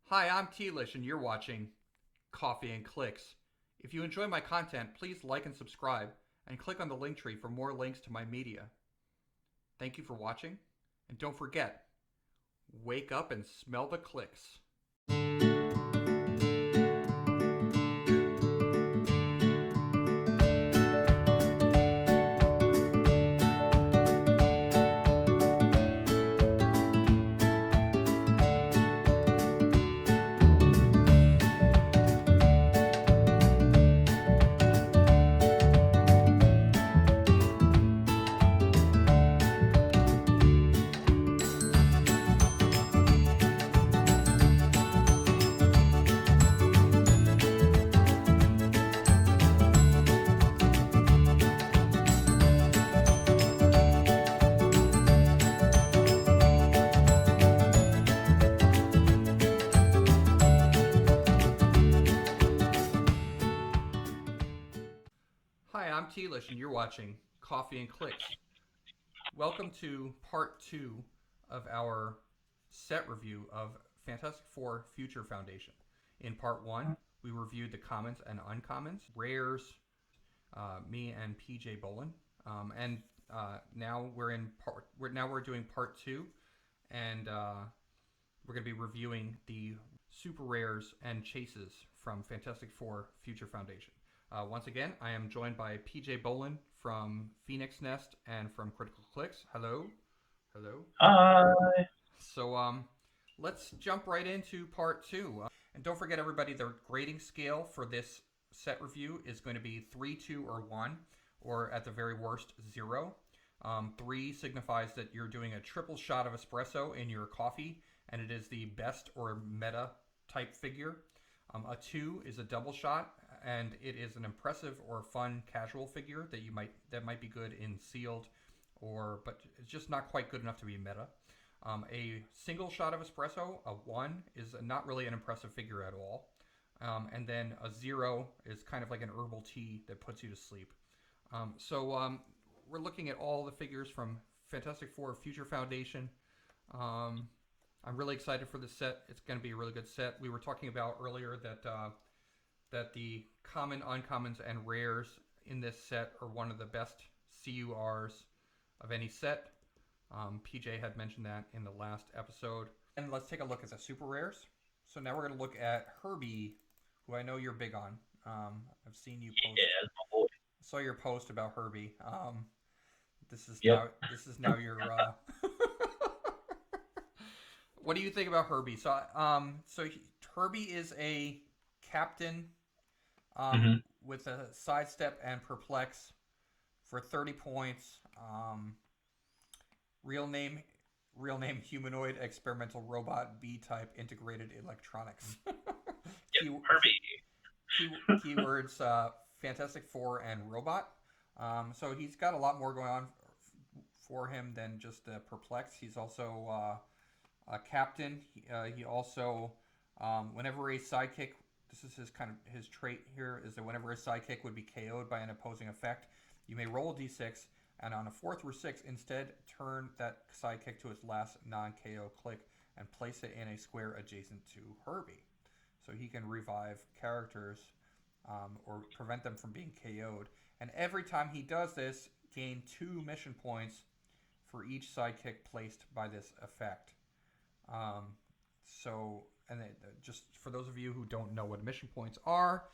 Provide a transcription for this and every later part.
Hi, I'm Tlish, and you're watching Coffee and Clix. If you enjoy my content, please like and subscribe, and click on the link tree for more links to my media. Thank you for watching, and don't forget, wake up and smell the clicks. Hi, I'm Tlish, and you're watching Coffee and Clicks. Welcome to part 2 of our set review of Fantastic Four Future Foundation. In part 1, we reviewed the commons and uncommons, rares, me and PJ Bolin, and now we're doing part 2, and we're going to be reviewing the super rares and chases from Fantastic Four Future Foundation. Once again, I am joined by PJ Bolin from Phoenix Nest and from Critical Clix. Hello. Hello. Hi. So let's jump right into part 2. And don't forget, everybody, the grading scale for this set review is going to be 3, 2, or 1, or at the very worst, 0. 3 signifies that you're doing a triple shot of espresso in your coffee, and it is the best or meta type figure. A 2 is a double shot, and it is an impressive or fun casual figure that might be good in sealed, but it's just not quite good enough to be meta. A single shot of espresso, a 1, is not really an impressive figure at all. And then a 0 is kind of like an herbal tea that puts you to sleep. We're looking at all the figures from Fantastic Four Future Foundation. I'm really excited for this set. It's going to be a really good set. We were talking about earlier that the common, uncommons, and rares in this set are one of the best CURs of any set. PJ had mentioned that in the last episode. And let's take a look at the super rares. So now we're going to look at Herbie, who I know you're big on. I've seen you post. Yeah, that's my boy. I saw your post about Herbie. This is Yep. now your. What do you think about Herbie? Herbie is a captain hmm with a sidestep and perplex for 30 points. Real name humanoid experimental robot B type integrated electronics. Yep. Key, keywords Fantastic Four and robot. So he's got a lot more going on for him than just perplex. He's also a captain. He also, whenever a sidekick, this is his trait here, is that whenever a sidekick would be KO'd by an opposing effect, you may roll a d6, and on a 4th or 6th, instead turn that sidekick to its last non-KO click and place it in a square adjacent to Herbie. So he can revive characters or prevent them from being KO'd. And every time he does this, gain 2 mission points for each sidekick placed by this effect. Just for those of you who don't know what mission points are,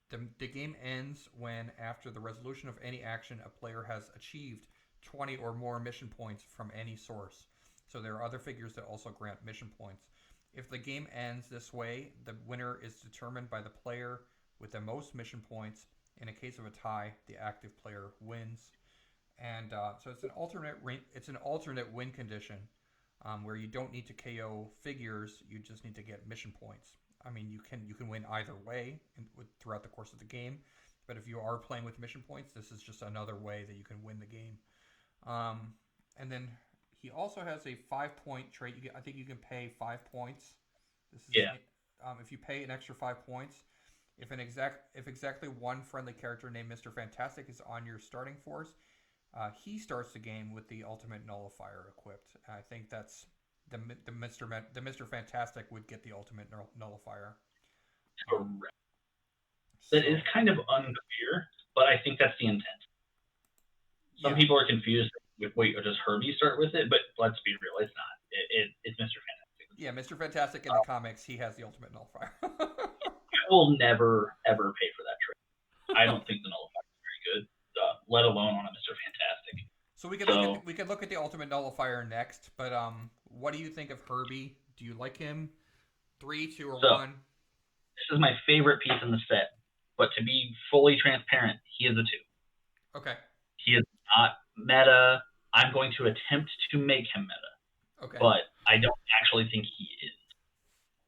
the game ends when, after the resolution of any action, a player has achieved 20 or more mission points from any source. So there are other figures that also grant mission points. If the game ends this way, the winner is determined by the player with the most mission points. In a case of a tie, the active player wins. And so it's an alternate win condition where you don't need to KO figures, you just need to get mission points. I mean, you can win either way throughout the course of the game, but if you are playing with mission points, this is just another way that you can win the game. And then he also has a 5-point trait. I think you can pay 5 points. This is Yeah. if you pay an extra 5 points. If exactly one friendly character named Mr. Fantastic is on your starting force, he starts the game with the ultimate nullifier equipped. I think that's the Mr. Fantastic would get the ultimate nullifier. Correct. So That is kind of unclear, but I think that's the intent. Some yeah, people are confused with, wait, does Herbie start with it? But let's be real, it's not. It's Mr. Fantastic. yeah, Mr. Fantastic in the comics, he has the ultimate nullifier. I will never, ever pay for that trick. I don't think the nullifier is very good, let alone on a Mr. Fantastic. So we could look at the ultimate nullifier next, but what do you think of Herbie? Do you like him? 3, 2, or 1? This is my favorite piece in the set, but to be fully transparent, he is a 2. Okay. He is not meta. I'm going to attempt to make him meta. Okay. But I don't actually think he is.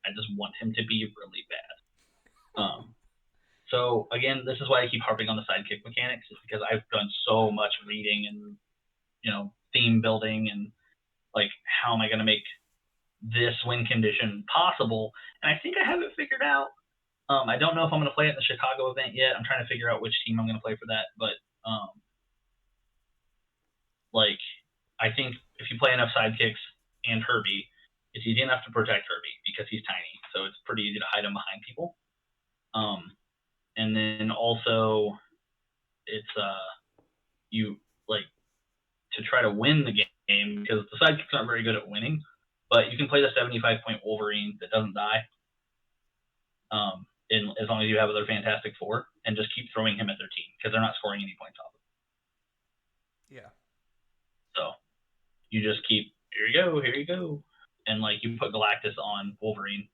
I just want him to be really bad. So again, this is why I keep harping on the sidekick mechanics, is because I've done so much reading and theme building and like how am I going to make this win condition possible, and I think I have it figured out. I don't know if I'm going to play it in the Chicago event yet. I'm trying to figure out which team I'm going to play for that, but I think if you play enough sidekicks and Herbie, it's easy enough to protect Herbie because he's tiny, so it's pretty easy to hide him behind people. And then also, it's you like to try to win the game because the sidekicks aren't very good at winning, but you can play the 75-point Wolverine that doesn't die. As long as you have other Fantastic Four, and just keep throwing him at their team because they're not scoring any points off of it. Yeah. So you just keep, here you go. And you put Galactus on Wolverine.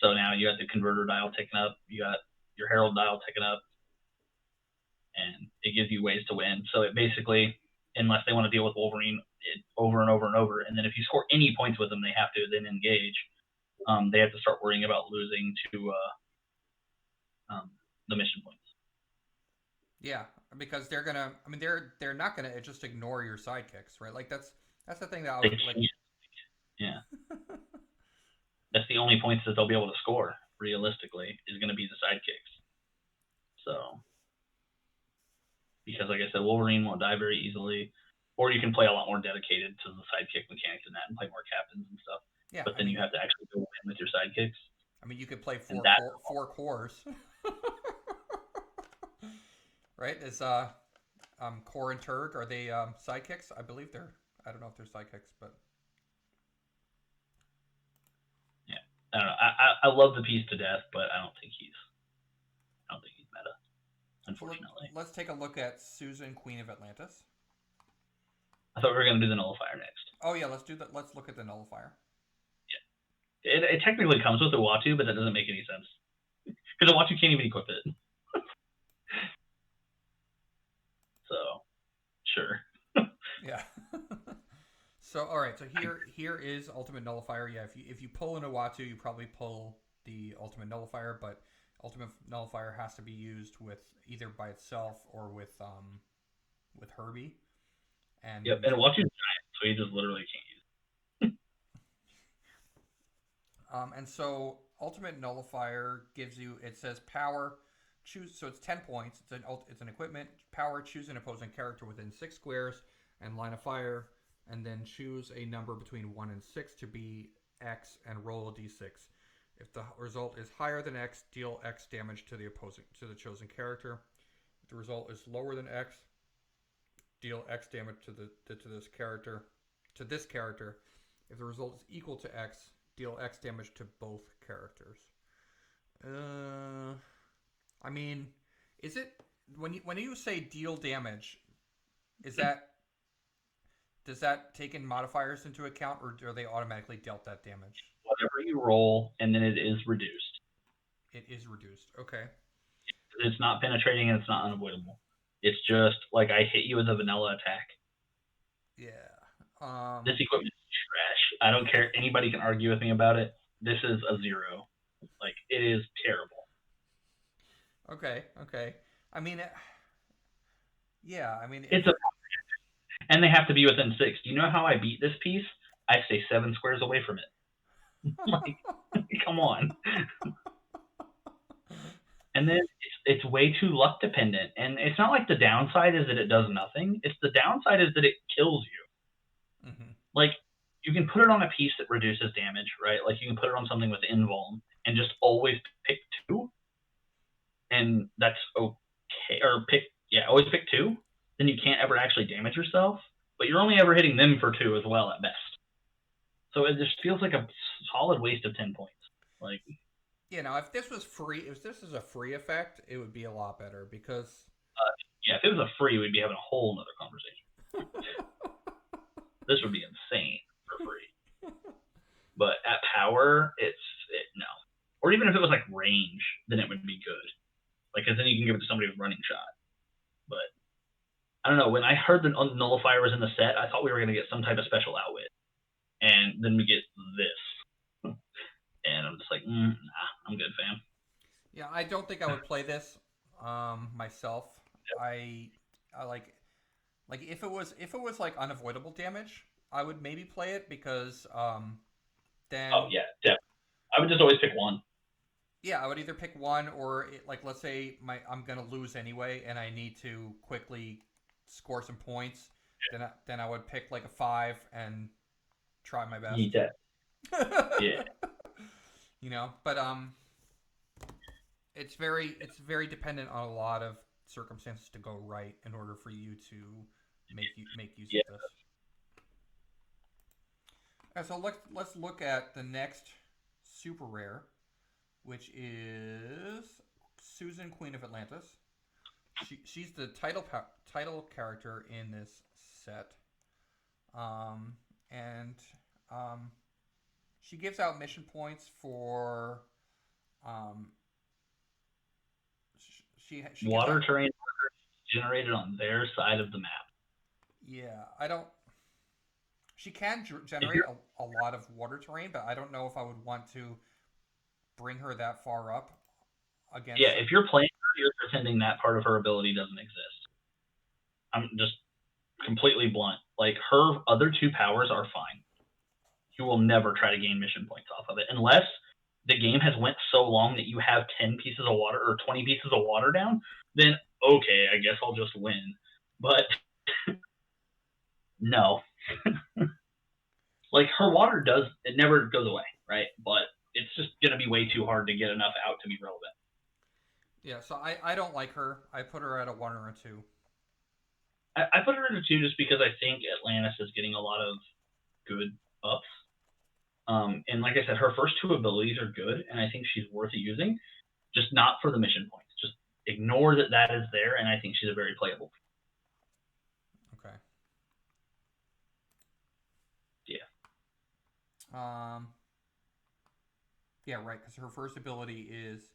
So now you got the converter dial ticking up. You got your Herald dial ticking up. And it gives you ways to win. So it basically, unless they want to deal with Wolverine over and over and over, and then if you score any points with them, they have to then engage. They have to start worrying about losing to the mission points. Yeah, because they're not gonna just ignore your sidekicks, right? That's the thing that I was like. Yeah. That's the only points that they'll be able to score realistically is going to be the sidekicks. So, because like I said, Wolverine won't die very easily, or you can play a lot more dedicated to the sidekick mechanics than that and play more captains and stuff. Yeah, but then you have to actually go in with your sidekicks. I mean, you could play four cores. Right? Is Core and Turg, are they sidekicks? I believe they're. I don't know if they're sidekicks, but yeah, I don't know. I love the piece to death, but I don't think he's meta. Unfortunately. So let's take a look at Susan, Queen of Atlantis. I thought we were going to do the nullifier next. Oh yeah, let's do that. Let's look at the nullifier. Yeah, it technically comes with the Uatu, but that doesn't make any sense because the Uatu can't even equip it. So, sure. Yeah. So all right. So here is Ultimate Nullifier. Yeah. If you pull an Uatu, you probably pull the Ultimate Nullifier, but Ultimate Nullifier has to be used with either by itself or with Herbie. And yep. And Uatu's giant, so he just literally can't use it. And so Ultimate Nullifier gives you. It says power. Choose. So it's 10 points. It's an equipment. Power. Choose an opposing character within 6 squares and line of fire, and then choose a number between 1 and 6 to be X and roll a d6. If the result is higher than X, deal X damage to the chosen character. If the result is lower than X, deal X damage to this character. If the result is equal to X, deal X damage to both characters. I mean, is it when you say deal damage, does that take in modifiers into account, or are they automatically dealt that damage? Whatever you roll, and then it is reduced. It is reduced. Okay. It's not penetrating and it's not unavoidable. It's just like I hit you with a vanilla attack. Yeah. This equipment is trash. I don't care. Anybody can argue with me about it. This is a 0. Like, it is terrible. Okay. I mean, yeah. I mean, it's a, and they have to be within 6. Do you know how I beat this piece? I stay 7 squares away from it. Like, come on. And then it's way too luck dependent. And it's not like the downside is that it does nothing. It's the downside is that it kills you. Mm-hmm. Like, you you can put it on a piece that reduces damage, right? Like you can put it on something with invuln and just always pick 2, and that's okay. Or always pick 2. Then you can't ever actually damage yourself, but you're only ever hitting them for 2 as well at best. So it just feels like a solid waste of 10 points. Like, Now if this was free, if this is a free effect, it would be a lot better because. if it was a free, we'd be having a whole nother conversation. This would be insane for free. But at power, no. Or even if it was like range, then it would be good. Like, because then you can give it to somebody with running shot. But I don't know. When I heard the nullifier was in the set, I thought we were going to get some type of special outwit. And then we get this. And I'm just like, nah, I'm good, fam. Yeah, I don't think I would play this myself. Yep. I like if it was like unavoidable damage, I would maybe play it because then. Oh yeah, definitely. I would just always pick 1. Yeah, I would either pick 1 or let's say I'm gonna lose anyway, and I need to quickly score some points. Yeah. Then I would pick like a 5 and try my best. Yeah. But it's very dependent on a lot of circumstances to go right in order for you to make use of this. Right, so let's look at the next super rare, which is Susan, Queen of Atlantis. She's the title character in this set, and she gives out mission points for she water terrain generated on their side of the map. Yeah, I don't. She can generate a lot of water terrain, but I don't know if I would want to bring her that far up against. Yeah, if you're playing her, you're pretending that part of her ability doesn't exist. I'm just completely blunt. Like, her other 2 powers are fine. You will never try to gain mission points off of it unless the game has went so long that you have 10 pieces of water or 20 pieces of water down. Then okay, I guess I'll just win. But no. Like, her water it never goes away, right? But it's just going to be way too hard to get enough out to be relevant. Yeah, so I don't like her. I put her at a 1 or a 2. I put her at a 2 just because I think Atlantis is getting a lot of good ups. And like I said, her first 2 abilities are good, and I think she's worth using, just not for the mission points. Just ignore that is there, and I think she's a very playable. Okay. Yeah. Yeah, right. Because her first ability is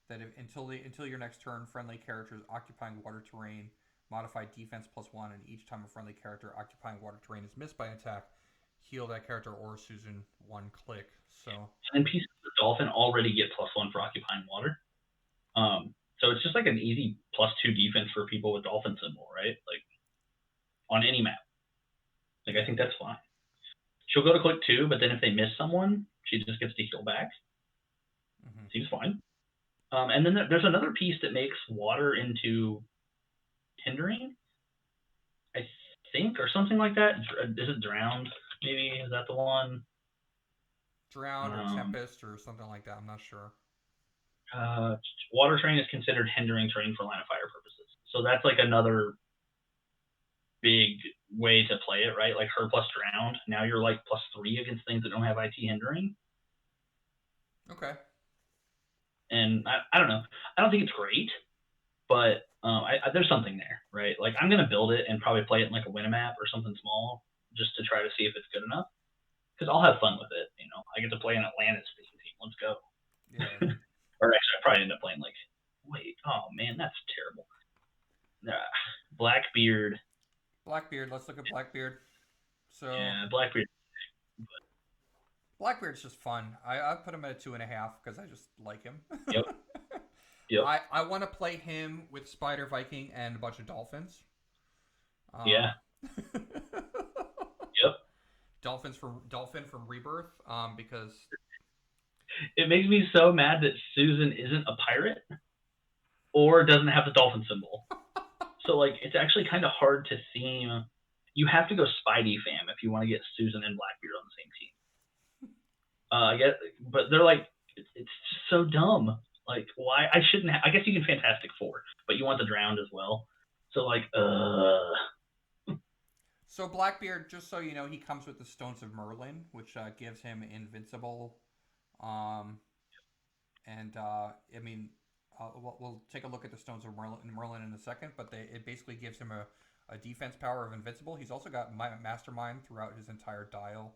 that until your next turn, friendly characters occupying water terrain modify defense +1, and each time a friendly character occupying water terrain is missed by an attack, heal that character or Susan 1 click. So. And then pieces of Dolphin already get +1 for occupying water. So it's just like an easy +2 defense for people with Dolphin symbol, right? Like, on any map. Like, I think that's fine. She'll go to click 2, but then if they miss someone, she just gets to heal back. Mm-hmm. Seems fine. And then there's another piece that makes water into hindering, I think, or something like that. Is it drowned? Maybe, is that the one? Drowned or Tempest or something like that. I'm not sure. Water terrain is considered hindering terrain for line of fire purposes. So that's like another big way to play it, right? Like, her plus drowned. Now you're like +3 against things that don't have IT hindering. Okay. And I don't know. I don't think it's great, but there's something there, right? Like, I'm going to build it and probably play it in like a Winamap or something small just to try to see if it's good enough. Because I'll have fun with it, I get to play an Atlantis team. Let's go. Yeah. Or actually, I probably end up playing oh man, that's terrible. Blackbeard. Let's look at Blackbeard. So yeah, Blackbeard. Blackbeard's just fun. I put him at a 2.5 because I just like him. Yep. Yep. I want to play him with Spider Viking and a bunch of dolphins. Yeah. Yep. Dolphin from Rebirth. Because it makes me so mad that Susan isn't a pirate or doesn't have the dolphin symbol. So, like, it's actually kind of hard to seem. you have to go Spidey fam if you want to get Susan and Blackbeard on the same team. I guess, but they're like, it's just so dumb. Like, why? I shouldn't. I guess you can Fantastic Four, but you want the Drowned as well. So like, So Blackbeard, just so you know, he comes with the Stones of Merlin, which gives him invincible. Um, and I mean, we'll take a look at the Stones of Merlin in a second, but it basically gives him a defense power of invincible. He's also got Mastermind throughout his entire dial.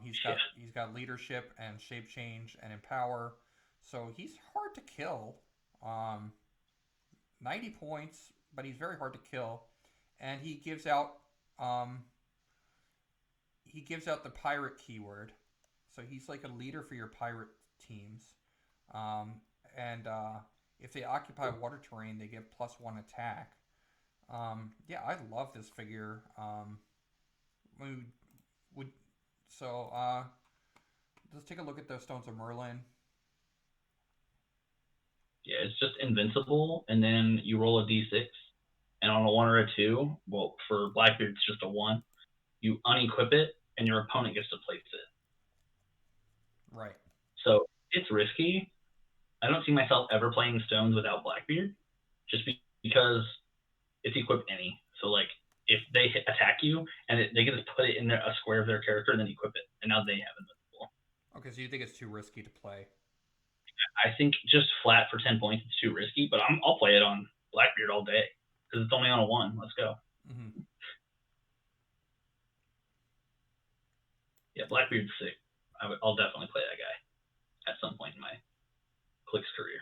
He's got leadership and shape change and empower, so he's hard to kill. 90 points, but he's very hard to kill, and um, he gives out the pirate keyword, so he's like a leader for your pirate teams. Um, and if they occupy water terrain, they get +1 attack. Yeah, I love this figure. We would so let's take a look at the Stones of Merlin. Yeah, it's just invincible, and then you roll a d6, and on a 1 or a 2, well, for Blackbeard it's just a 1. You unequip it, and your opponent gets to place it. Right. So it's risky. I don't see myself ever playing Stones without Blackbeard, just because it's equip any. So like, if they attack you, and they get to put it in a square of their character, and then equip it, and now they have invincible. Okay, so you think it's too risky to play? I think just flat for 10 points it's too risky, but I'll play it on Blackbeard all day because it's only on a 1. Let's go. Mm-hmm. Yeah, Blackbeard's sick. I'll definitely play that guy at some point in my Clix career.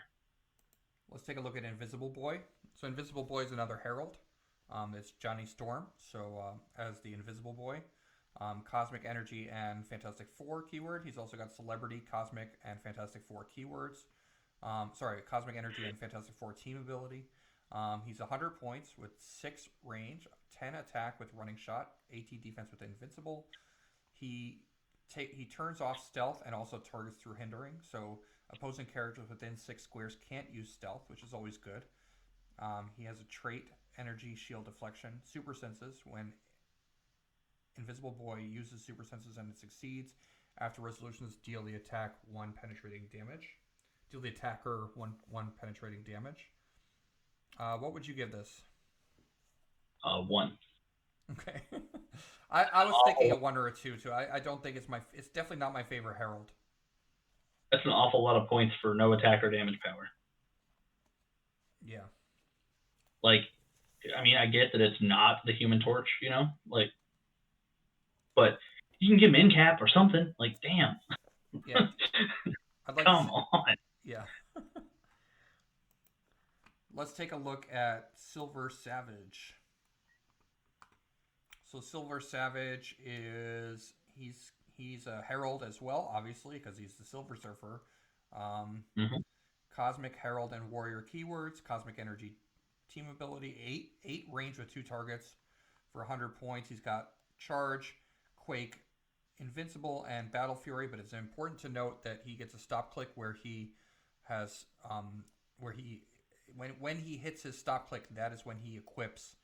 Let's take a look at Invisible Boy. So Invisible Boy is another Herald. It's Johnny Storm, so as the Invisible Boy. Cosmic Energy and Fantastic Four keyword. He's also got Celebrity, Cosmic, and Fantastic Four keywords. Cosmic Energy and Fantastic Four team ability. He's 100 points with 6 range, 10 attack with running shot, 18 defense with invincible. He turns off stealth and also targets through hindering. So opposing characters within 6 squares can't use stealth, which is always good. He has a trait, Energy Shield Deflection, Super Senses. When Invisible Boy uses Super Senses and it succeeds, after resolutions, deal the attacker one penetrating damage. What would you give this? 1. Okay. I was thinking a 1 or a 2 too. I don't think it's definitely not my favorite Herald. That's an awful lot of points for no attack or damage power. Yeah. Like, I mean, I get that it's not the Human Torch, you know, like, but you can give him Incap or something. Like, damn. Yeah. Come on. Yeah. Let's take a look at Silver Savage. So Silver Savage he's a Herald as well, obviously, because he's the Silver Surfer. Cosmic Herald and Warrior keywords. Cosmic Energy team ability. 8 range with 2 targets for 100 points. He's got Charge, Quake, Invincible, and Battle Fury. But it's important to note that he gets a stop click where he has when he hits his stop click, that is when he equips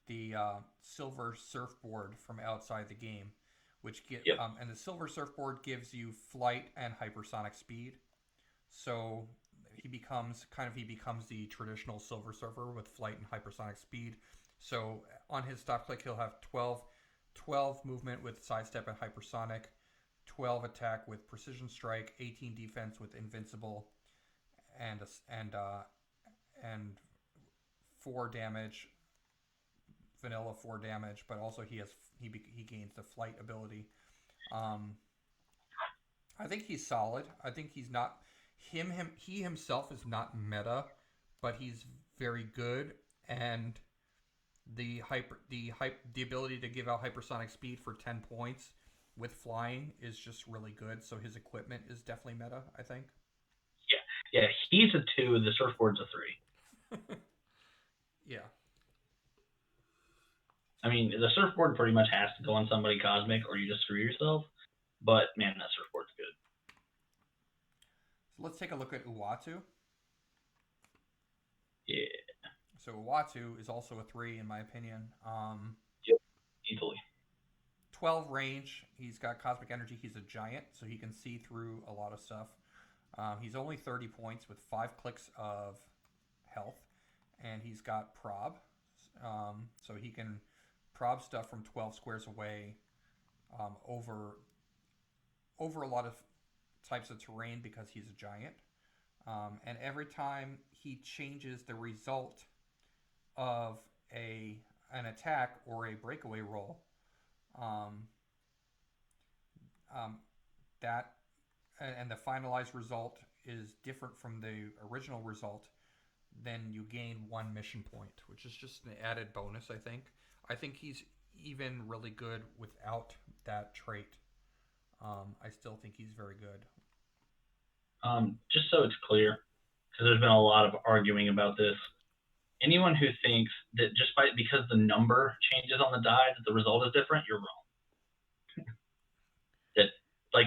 the Silver Surfboard from outside the game, and the Silver Surfboard gives you flight and hypersonic speed. So he becomes the traditional Silver Surfer with flight and hypersonic speed. So on his stop click, he'll have 12 movement with sidestep and hypersonic, 12 attack with precision strike, 18 defense with invincible, and 4 damage. Vanilla 4 damage, but also he gains the flight ability. I think he's solid. I think he's not he himself is not meta, but he's very good, and the ability to give out hypersonic speed for 10 points with flying is just really good. So his equipment is definitely meta, I think. Yeah, he's a 2. The surfboard's a 3. Yeah. I mean, the surfboard pretty much has to go on somebody cosmic, or you just screw yourself. But man, that surfboard's good. So let's take a look at Uatu. Yeah. So Uatu is also a 3 in my opinion. Yep. 12 range. He's got cosmic energy. He's a giant, so he can see through a lot of stuff. He's only 30 points with 5 clicks of health, and he's got prob, so he can prob stuff from 12 squares away, over a lot of types of terrain because he's a giant. And every time he changes the result of an attack or a breakaway roll, that and the finalized result is different from the original result, then you gain 1 mission point, which is just an added bonus, I think. I think he's even really good without that trait. I still think he's very good. Just so it's clear, because there's been a lot of arguing about this. Anyone who thinks that because the number changes on the die that the result is different, you're wrong.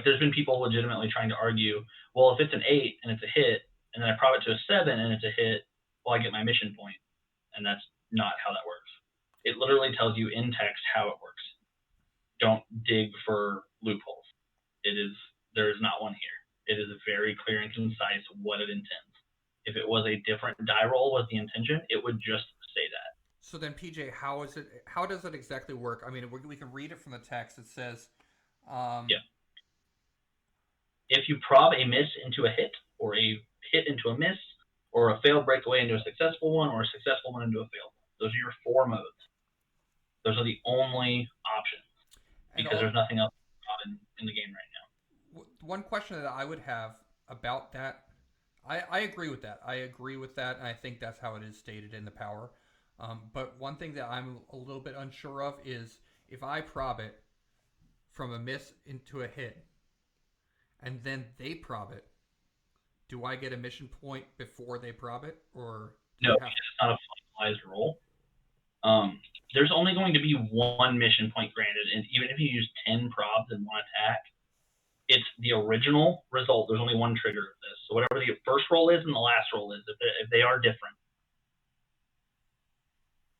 There's been people legitimately trying to argue, well, if it's an 8 and it's a hit, and then I prop it to a 7 and it's a hit, well, I get my mission point. And that's not how that works. It literally tells you in text how it works. Don't dig for loopholes. There is not one here. It is very clear and concise what it intends. If it was a different die roll was the intention, it would just say that. So then, PJ, how does it exactly work? I mean, we can read it from the text. It says, yeah. If you prob a miss into a hit, or a hit into a miss, or a failed breakaway into a successful one, or a successful one into a failed one. Those are your 4 modes. Those are the only options. Because there's nothing else in the game right now. One question that I would have about that, I agree with that. I agree with that, and I think that's how it is stated in the power. But one thing that I'm a little bit unsure of is if I prob it from a miss into a hit, and then they prob it, do I get a mission point before they prob it, or no? It's not a finalized roll. There's only going to be 1 mission point granted, and even if you use 10 probs in 1 attack, it's the original result. There's only 1 trigger of this. So whatever the first roll is and the last roll is, if they are different,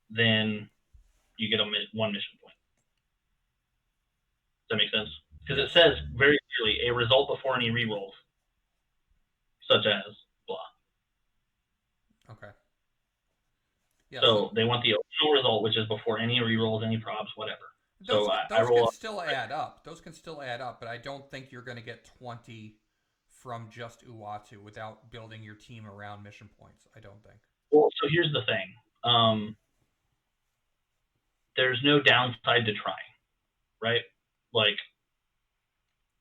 then you get 1 mission point. Does that make sense? Because it says very clearly a result before any rerolls, such as blah. Okay. Yeah, so they want the original result, which is before any rerolls, any props, whatever. Those can still add up. Those can still add up, but I don't think you're going to get 20 from just Uatu without building your team around mission points. I don't think. Well, so here's the thing. There's no downside to trying, right?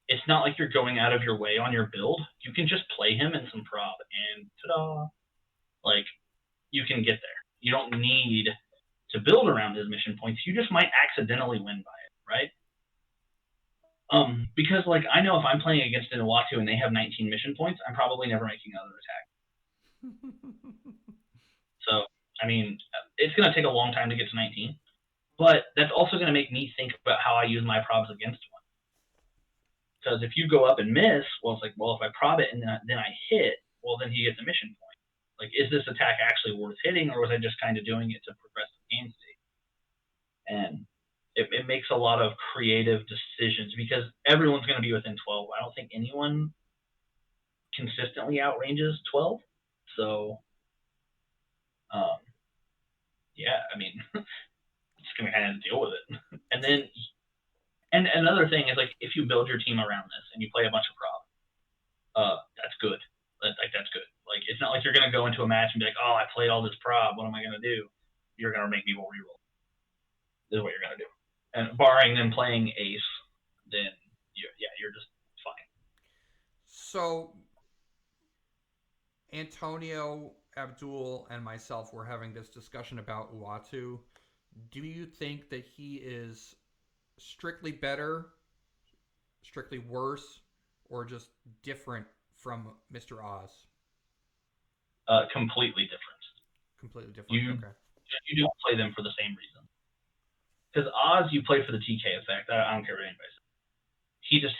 It's not like you're going out of your way on your build. You can just play him in some prob, and ta-da! You can get there. You don't need to build around his mission points. You just might accidentally win by it, right? Because I know if I'm playing against an Uatu and they have 19 mission points, I'm probably never making another attack. So, I mean, it's going to take a long time to get to 19, but that's also going to make me think about how I use my probs against one. Because if you go up and miss, well, it's if I prob it and then I hit, well, then he gets a mission point. Is this attack actually worth hitting, or was I just kind of doing it to progress the game state? And it makes a lot of creative decisions because everyone's going to be within 12. I don't think anyone consistently outranges 12. So, yeah, I mean, just going to kind of deal with it. And then, and another thing is if you build your team around this and you play a bunch of prob, that's good. That's good. It's not like you're going to go into a match and be like, oh, I played all this prob. What am I going to do? You're going to make people reroll. This is what you're going to do. And barring them playing ace, then you're just fine. So Antonio, Abdul, and myself were having this discussion about Uatu. Do you think that he is strictly better, strictly worse, or just different from Mr. Oz? Completely different. Completely different. Okay. You don't play them for the same reason. Because Oz, you play for the TK effect. I don't care what anybody says. He just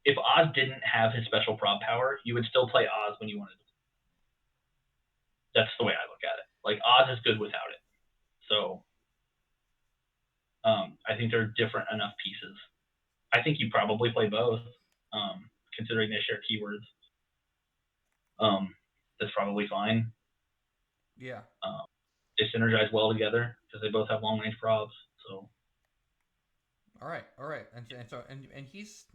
if Oz didn't have his special prob power, you would still play Oz when you wanted to. That's the way I look at it. Oz is good without it. So, I think they're different enough pieces. I think you probably play both, considering they share keywords. That's probably fine. Yeah. They synergize well together because they both have long range probs. So. All right. And he's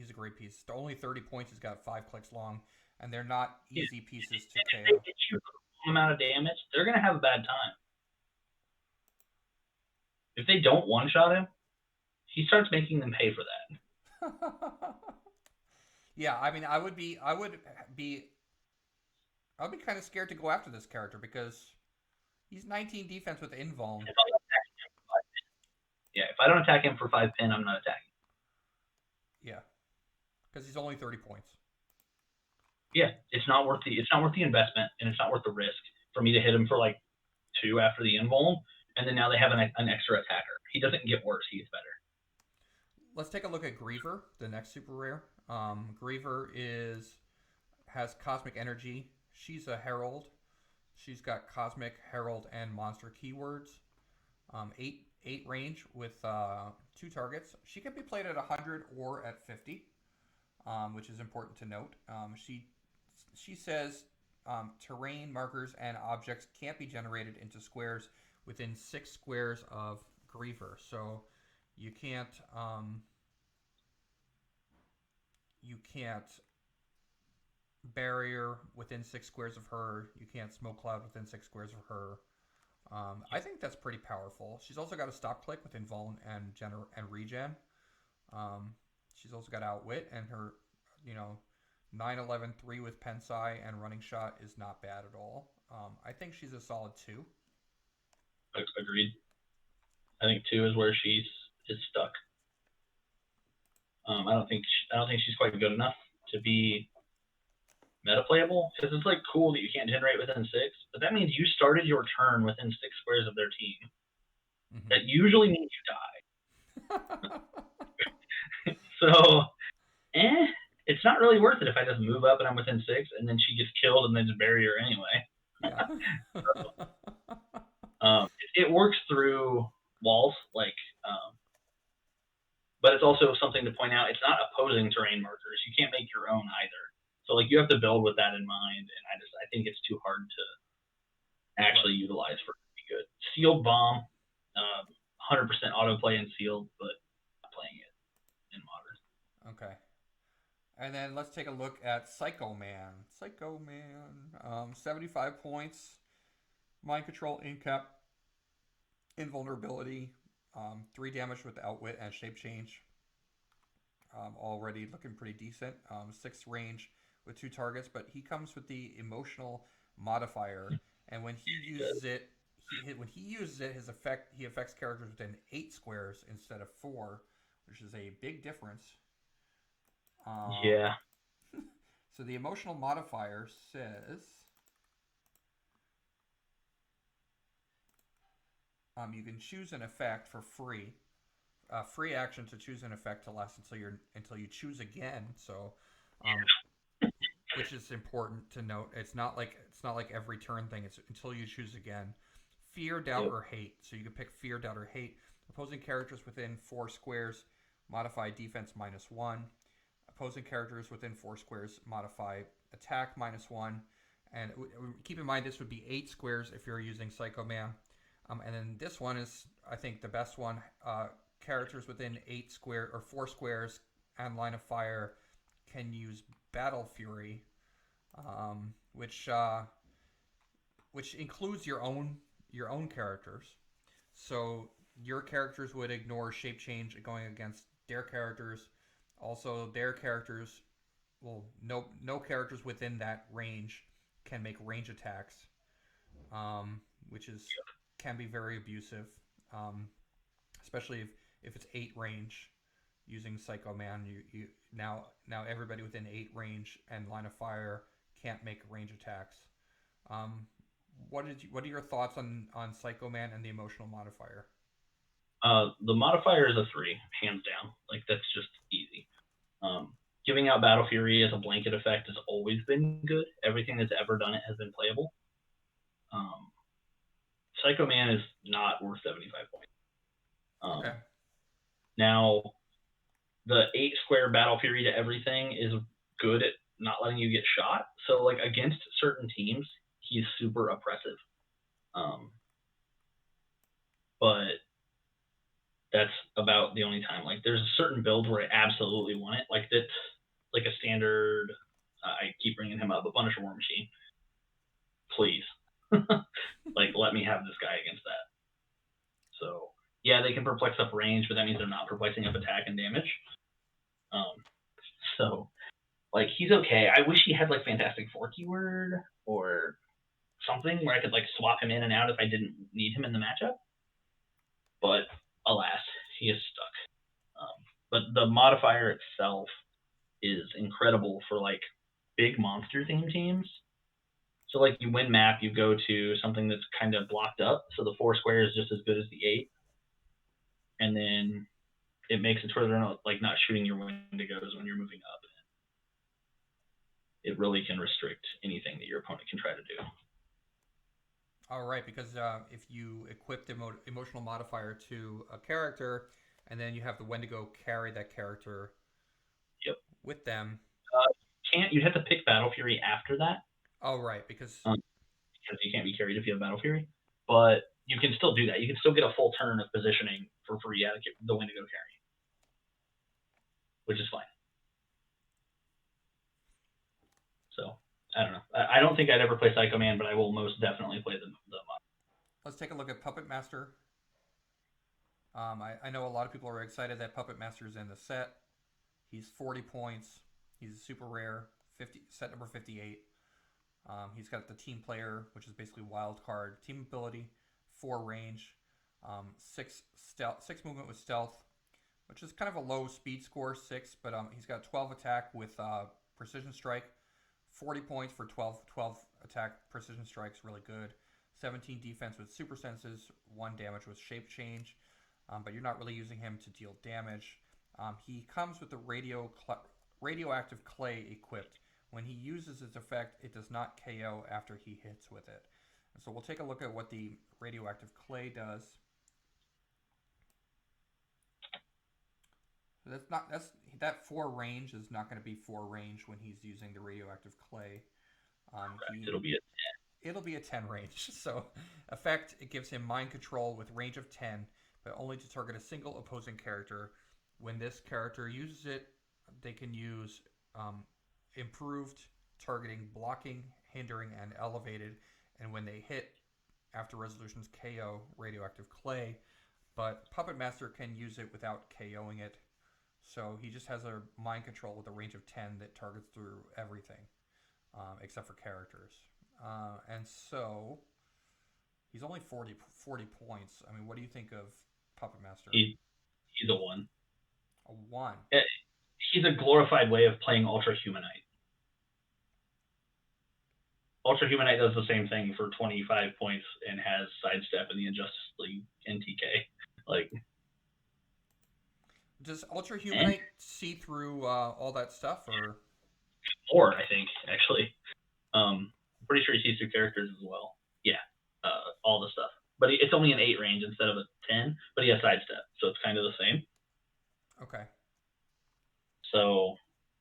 a great piece. Only 30 points. He's got 5 clicks long, and they're not Yeah. easy pieces to And if KO. they hit you for the amount of damage, they're gonna have a bad time. If they don't one shot him, he starts making them pay for that. Yeah, I mean, I would be kind of scared to go after this character because he's 19 defense with invuln. If I don't attack him for 5 pin, I'm not attacking. Yeah, because he's only 30 points. Yeah, it's not worth the investment, and it's not worth the risk for me to hit him for like 2 after the invuln, and then now they have an extra attacker. He doesn't get worse; he gets better. Let's take a look at Griever, the next super rare. Griever has cosmic energy. She's a herald. She's got cosmic, herald, and monster keywords. 8 range with 2 targets. She can be played at 100 or at 50, which is important to note. She says terrain markers and objects can't be generated into squares within 6 squares of Griever. So you can't barrier within 6 squares of her. You can't smoke cloud within 6 squares of her. I think that's pretty powerful. She's also got a stop click with invuln and regen. She's also got outwit, and her 9/11 3 with Pensai and running shot is not bad at all. I think she's a solid 2. Agreed. I think 2 is where she's stuck. I don't think she's quite good enough to be meta playable, because it's like cool that you can't generate within 6, but that means you started your turn within 6 squares of their team. Mm-hmm. That usually means you die. So, it's not really worth it if I just move up and I'm within 6, and then she gets killed and then just bury her anyway. Yeah. It works through walls, but it's also something to point out. It's not opposing terrain markers. You can't make your own either. So you have to build with that in mind, and I think it's too hard to actually utilize for it to be good. Sealed bomb, 100% autoplay in sealed, but I'm playing it in modern. Okay. And then let's take a look at Psycho Man. 75 points, mind control, incap, invulnerability, 3 damage with outwit and shape change. Already looking pretty decent. 6 range with 2 targets, but he comes with the emotional modifier, and when he uses it, his effect, he affects characters within 8 squares instead of 4, which is a big difference. Yeah. So the emotional modifier says you can choose an effect for free. Free action to choose an effect to last until you choose again. So, which is important to note. It's not like every turn thing. It's until you choose again. Fear, doubt, or hate. So you can pick fear, doubt, or hate. Opposing characters within 4 squares modify defense -1. Opposing characters within 4 squares modify attack -1. And keep in mind this would be 8 squares if you're using Psycho Man. And then this one is, I think, the best one. Characters within 4 squares and line of fire can use Battle Fury, which includes your own characters. So your characters would ignore shape change going against their characters. Also, their characters, no characters within that range can make range attacks, which can be very abusive, especially if it's 8 range. Using Psycho Man, you now everybody within 8 range and line of fire can't make range attacks. What are your thoughts on Psycho Man and the emotional modifier? The modifier is a 3, hands down. That's just easy. Giving out Battle Fury as a blanket effect has always been good. Everything that's ever done it has been playable. Psycho Man is not worth 75 points. Um, Okay. Now, the 8 square Battle Fury to everything is good at not letting you get shot. So, like, against certain teams, he's super oppressive. But that's about the only time. Like, there's a certain build where I absolutely want it. Like, that's like a standard. I keep bringing him up, a Punisher War Machine. Please. Like, let me have this guy against that. So, yeah, they can perplex up range, but that means they're not perplexing up attack and damage. So, like, he's okay. I wish he had, like, Fantastic Four keyword or something where I could, like, swap him in and out if I didn't need him in the matchup. But, alas, he is stuck. But the modifier itself is incredible for, like, big monster-themed teams. So, like, you win map, you go to something that's kind of blocked up, so the 4 square is just as good as the 8. And then it makes it to where they're not, like, not shooting your Wendigos when you're moving up. It really can restrict anything that your opponent can try to do. All right, because if you equip the emotional modifier to a character, and then you have the Wendigo carry that character Yep. with them. You'd have to pick Battle Fury after that. Oh, right, because you can't be carried if you have Battle Fury. But you can still do that. You can still get a full turn of positioning for free out of the Wendigo carry, which is fine. So, I don't know. I don't think I'd ever play Psycho Man, but I will most definitely play the mod. Let's take a look at Puppet Master. I know a lot of people are excited that Puppet Master is in the set. He's 40 points. He's super rare, set number 58. He's got the team player, which is basically wild card, team ability, 4 range, 6 movement with stealth, which is kind of a low speed score, 6, but he's got 12 attack with precision strike, 40 points for 12 attack precision strikes, really good. 17 defense with super senses, 1 damage with shape change, but you're not really using him to deal damage. He comes with the radioactive clay equipped. When he uses its effect, it does not KO after he hits with it. And so we'll take a look at what the radioactive clay does. So that 4 range is not going to be 4 range when he's using the radioactive clay. It'll be It'll be a 10 range. So effect, it gives him mind control with range of 10, but only to target a single opposing character. When this character uses it, they can use improved targeting, blocking, hindering, and elevated. And when they hit after resolutions, KO radioactive clay. But Puppet Master can use it without KOing it. So he just has a mind control with a range of 10 that targets through everything, except for characters. And so he's only 40 points. I mean, what do you think of Puppet Master? He's a 1. A 1. He's a glorified way of playing Ultra Humanite. Ultra Humanite does the same thing for 25 points and has sidestep in the Injustice League NTK. Like, does Ultra Humanite see through all that stuff, or more? I think actually, I'm pretty sure he sees through characters as well. Yeah, all the stuff. But it's only an 8 range instead of a 10. But he has sidestep, so it's kind of the same. Okay. So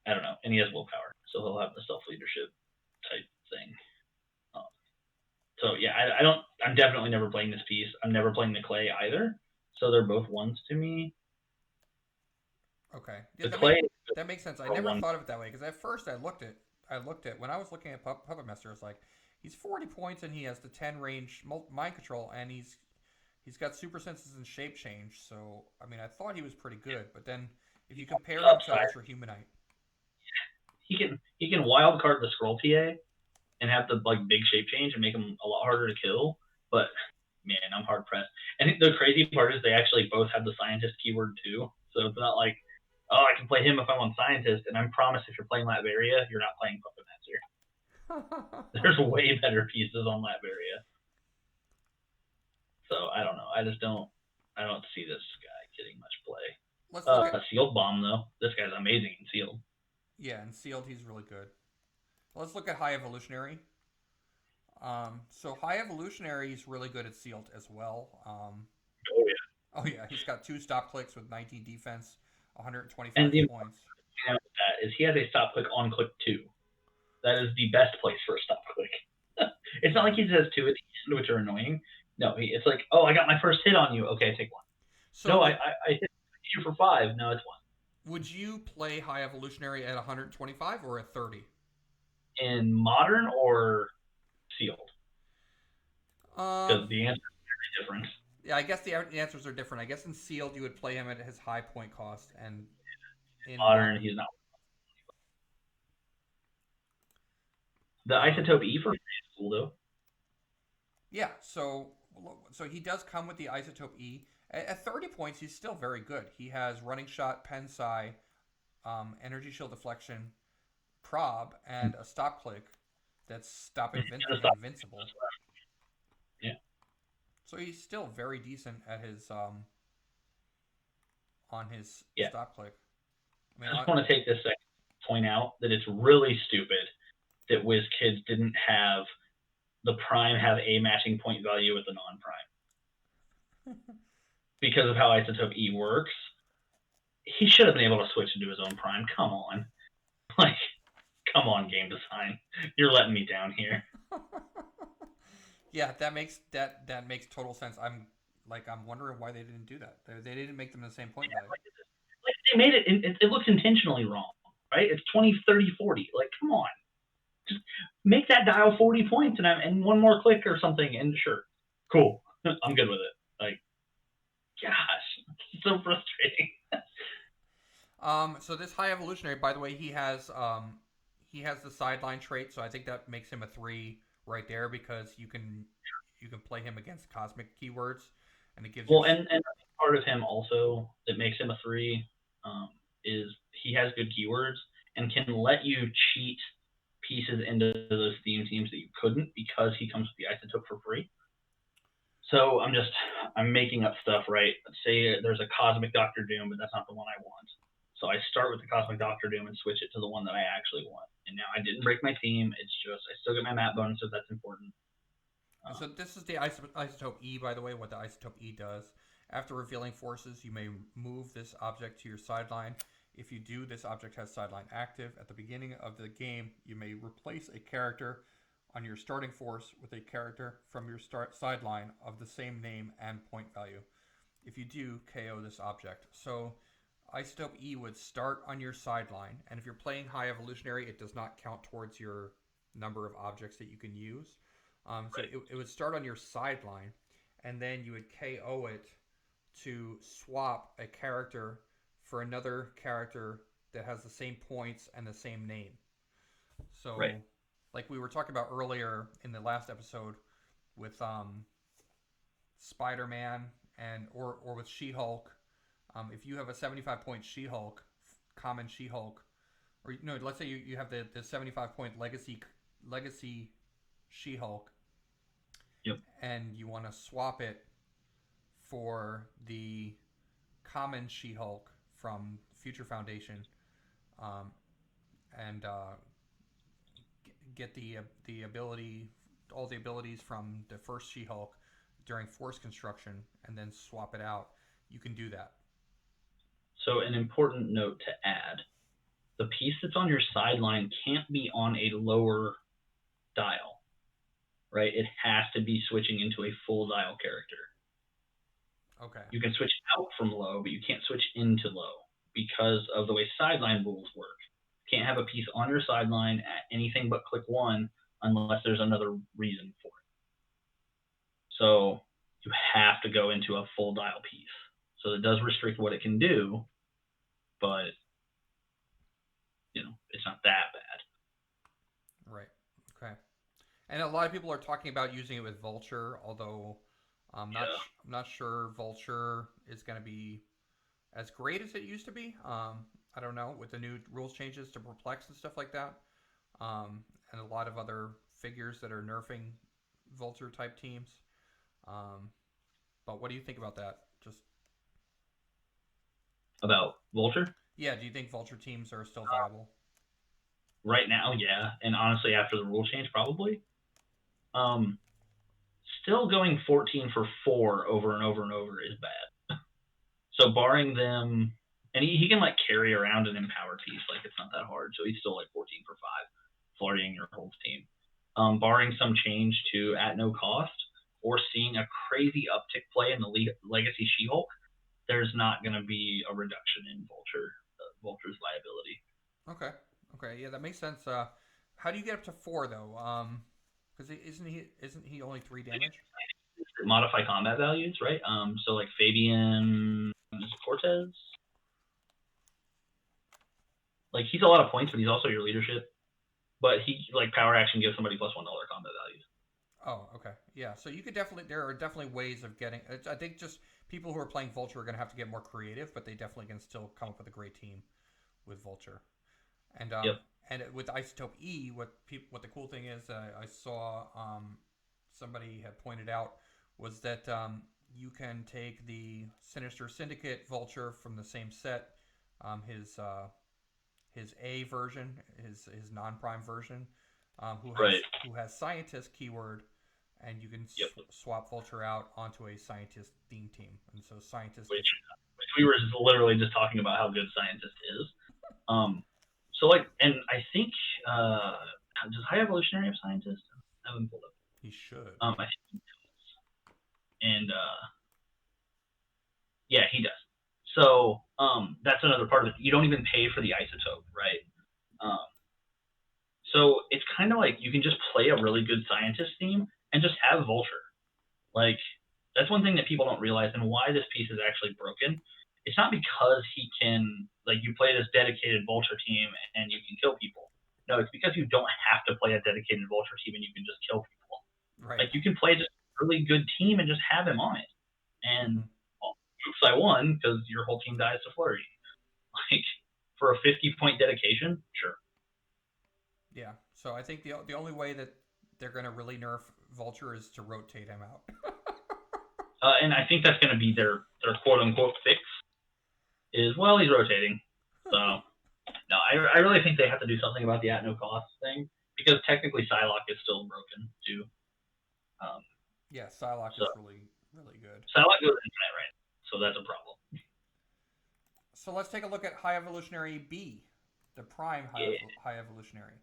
I don't know, and he has willpower, so he'll have the self leadership type thing. So yeah, I'm definitely never playing this piece. I'm never playing the clay either. So they're both 1s to me. Okay. Yeah, the clay. That makes sense. I never thought of it that way because at first I looked at when I was looking at Puppet Master, I was like, he's 40 points and he has the 10 range mind control and he's got super senses and shape change. So I mean, I thought he was pretty good, but then if you compare him to Ultra Humanite, he can wild card the scroll TA and have the like big shape change and make him a lot harder to kill. But man, I'm hard pressed. And the crazy part is they actually both have the scientist keyword too. So it's not like, oh, I can play him if I'm on scientist, and I promise if you're playing Latveria, you're not playing Puppet Master. There's way better pieces on Latveria. So I don't know. I don't see this guy getting much play. Let's look at Sealed Bomb though. This guy's amazing in Sealed. Yeah, in Sealed he's really good. Let's look at High Evolutionary. So High Evolutionary is really good at Sealed as well. Oh yeah. Oh yeah, he's got 2 stop clicks with 19 defense, And 125 the important points. thing with that is he has a stop click on click 2. That is the best place for a stop click. It's not like Yeah. he says 2 at the end, which are annoying. No, it's like, oh, I got my first hit on you. Okay, take 1. So No, I hit you for 5. No, it's 1. would you play High Evolutionary at 125 or at 30? In modern or sealed? Um, Because the answer is very different. yeah, I guess the answers are different. I guess in sealed you would play him at his high point cost, and in Modern, he's not. The um, isotope E for free is cool though. yeah. So he does come with the isotope E. At 30 points, he's still very good. He has running shot, pen psi, energy shield deflection, prob, and a stop click that's And he's gonna stop. invincible. Yeah, So he's still very decent at his on his yeah. stop click. I mean, I just want to take this second to point out that it's really stupid that WizKids didn't have the prime have a matching point value with the non-prime because of how isotope E works. He should have been able to switch into his own prime. Come on, like, come on, game design, you're letting me down here. yeah, that makes total sense. I'm wondering why they didn't do that. They didn't make them the same point value. Like they made it, it looks intentionally wrong, right? It's 20, 30, 40. Like, come on, just make that dial 40 points and one more click or something, and sure, cool, I'm good with it. Like, gosh, it's so frustrating. So this high evolutionary, by the way, he has the sideline trait, so I think that makes him a 3 right there because you can play him against cosmic keywords, and it gives you Well, and part of him also that makes him a 3 um, is he has good keywords and can let you cheat pieces into those theme teams that you couldn't because he comes with the isotope for free. So I'm making up stuff, right? Let's say there's a Cosmic Doctor Doom, but that's not the one I want. So I start with the Cosmic Doctor Doom and switch it to the one that I actually want. And now I didn't break my team. It's just I still get my map bonus if that's important. And so this is the isotope E, by the way, what the isotope E does. After revealing forces, you may move this object to your sideline. If you do, this object has sideline active. At the beginning of the game, you may replace a character on your starting force with a character from your sideline of the same name and point value. If you do, KO this object. So isotope E would start on your sideline, and if you're playing high evolutionary, it does not count towards your number of objects that you can use. So Right. it would start on your sideline, and then you would KO it to swap a character for another character that has the same points and the same name. Right. So, like we were talking about earlier in the last episode with Spider Man and or with She Hulk, if you have a 75 point She Hulk, common She Hulk, or no, let's say you have the 75 point legacy She Hulk, Yep. and you want to swap it for the common She Hulk from Future Foundation, um, and get the ability, all the abilities from the first She Hulk during Force construction, and then swap it out. You can do that. So an important note to add: the piece that's on your sideline can't be on a lower dial, right? It has to be switching into a full dial character. Okay. You can switch out from low, but you can't switch into low because of the way sideline rules work. You can't have a piece on your sideline at anything but click 1 unless there's another reason for it. So you have to go into a full dial piece. So it does restrict what it can do, but it's not that bad. Right. Okay. And a lot of people are talking about using it with Vulture, although Yeah. I'm not sure Vulture is going to be as great as it used to be. I don't know, with the new rules changes to Perplex and stuff like that, and a lot of other figures that are nerfing Vulture type teams. Um, but what do you think about that? Just About Vulture? yeah, do you think Vulture teams are still viable? Right now, yeah. And honestly, after the rule change, probably. Um, Still going 14 for 4 over and over and over is bad. So barring them, and he can like carry around an empowered piece, like it's not that hard. So he's still like 14 for 5, flirting your whole team. Barring some change to at no cost, or seeing a crazy uptick play in the Legacy She-Hulk, there's not going to be a reduction in Vulture's liability. Okay. Okay. Yeah, that makes sense. How do you get up to 4 though? Because isn't he only 3 damage? Modify combat values, right? So like Fabian Cortez, like he's a lot of points, but he's also your leadership. But he like power action gives somebody +1 combat values. Oh, okay. Yeah. So you could definitely there are definitely ways of getting. I think just people who are playing Vulture are going to have to get more creative, but they definitely can still come up with a great team with Vulture. And Yep. with Isotope E, what the cool thing is, I saw somebody had pointed out was that you can take the Sinister Syndicate Vulture from the same set, his A version, his non-prime version, Right. who has scientist keyword, and you can Yep. swap Vulture out onto a scientist theme team, and so scientist. Which we were literally just talking about how good scientist is. So like, and I think does High Evolutionary have scientist? I haven't pulled up. He should. I think he does. And yeah, he does. So that's another part of it. You don't even pay for the isotope, right? Um, so it's kind of like you can just play a really good scientist theme and just have Vulture. Like that's one thing that people don't realize, and why this piece is actually broken. It's not because he can like you play this dedicated Vulture team and you can kill people. No, it's because you don't have to play a dedicated Vulture team and you can just kill people. Right. Like you can play just a really good team and just have him on it. And oops, I won because your whole team dies to Flurry. Like for a 50-point dedication, sure. Yeah. So I think the only way that they're going to really nerf Vulture is to rotate him out. And I think that's going to be their quote unquote fix. Is well, he's rotating. So no, I really think they have to do something about the at no cost thing because technically Psylocke is still broken too. Yeah, Psylocke is really good. Psylocke goes infinite, right? So that's a problem. So let's take a look at High Evolutionary B, the Prime High Evolutionary.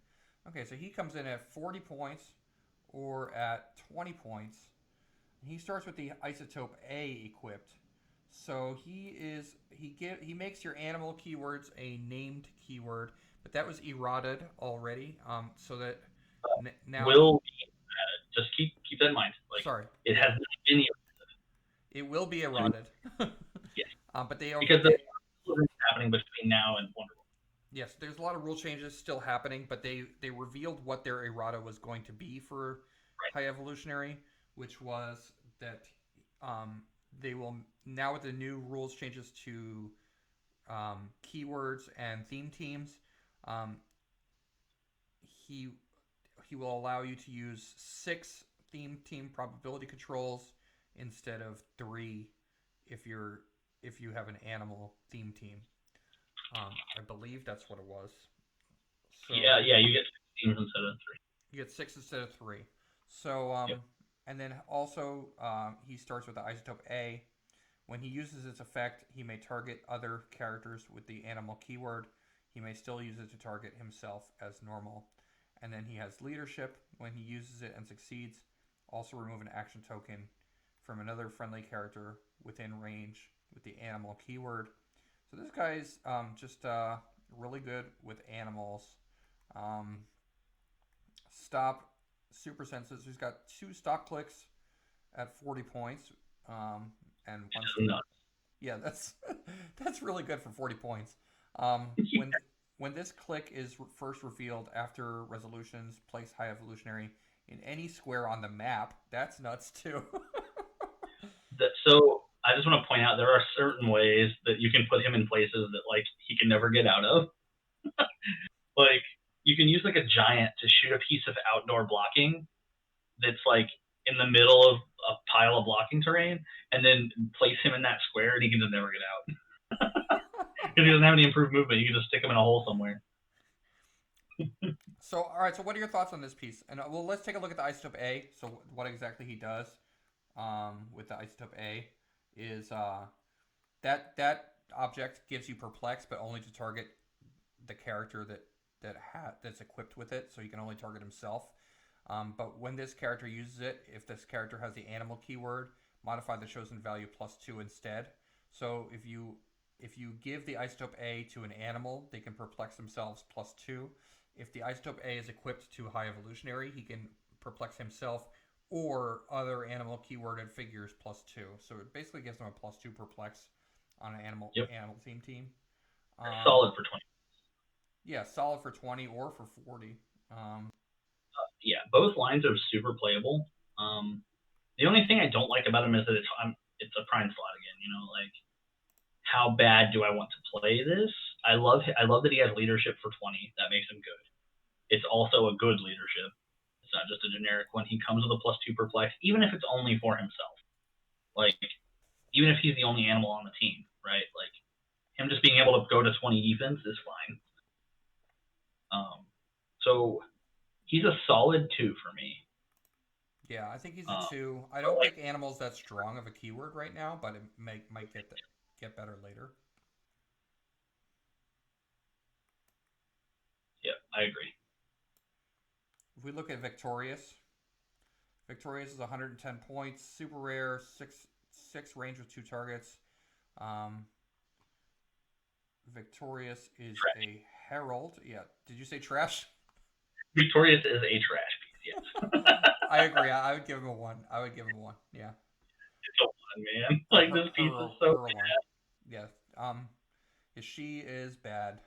Okay, so he comes in at 40 points or at 20 points. He starts with the Isotope A equipped. So he makes your animal keywords a named keyword, but that was errated already. So that now will just keep that in mind. Like sorry, it has not been errated. It will be errated. Yes. But they are because the happening between now and Wonder Woman. Yes, there's a lot of rule changes still happening, but they revealed what their errata was going to be for High Evolutionary, which was that they will now with the new rules changes to keywords and theme teams. He will allow you to use 6 theme team probability controls instead of 3 if you have an animal theme team. I believe that's what it was. So, yeah, you get 6 teams instead of 3. You get 6 instead of 3. So, and then also he starts with the Isotope A. When he uses its effect, he may target other characters with the animal keyword. He may still use it to target himself as normal. And then he has Leadership. When he uses it and succeeds, also remove an action token from another friendly character within range with the animal keyword. So this guy's just really good with animals. Stop super senses. He's got 2 stock clicks at 40 points. And one. Yeah, that's really good for 40 points. When this click is first revealed after resolutions, place High Evolutionary in any square on the map. That's nuts too. So I just want to point out there are certain ways that you can put him in places that like he can never get out of. Like you can use like a giant to shoot a piece of outdoor blocking that's like in the middle of a pile of blocking terrain, and then place him in that square, and he can just never get out because he doesn't have any improved movement. You can just stick him in a hole somewhere. So, all right. So, what are your thoughts on this piece? And well, let's take a look at the Isotope A. So, what exactly he does with the Isotope A is That object gives you perplex, but only to target the character that's equipped with it. So he can only target himself. But when this character uses it, if this character has the animal keyword, modify the chosen value +2 instead. So if you give the isotope A to an animal, they can perplex themselves +2. If the isotope A is equipped to high evolutionary, he can perplex himself or other animal keyworded figures +2. So it basically gives them a +2 perplex on an animal team. Solid for 20. Yeah, solid for 20 or for 40. Yeah, both lines are super playable. The only thing I don't like about him is that it's a prime slot again. Like how bad do I want to play this? I love that he has leadership for 20. That makes him good. It's also a good leadership. It's not just a generic one. He comes with a +2 perplex, even if it's only for himself. Like even if he's the only animal on the team, right? Like him just being able to go to 20 defense is fine. So he's a solid 2 for me. Yeah, I think he's a 2. I don't think animal's that strong of a keyword right now, but it might get better later. Yeah, I agree. If we look at Victorious is 110 points, super rare, six range with 2 targets. Victorious is trash. a herald. Yeah, did you say trash? Victorious is a trash piece. Yes. I agree. I would give him a 1. Yeah. It's a 1, man. Like this piece is so bad. Yeah. She is bad.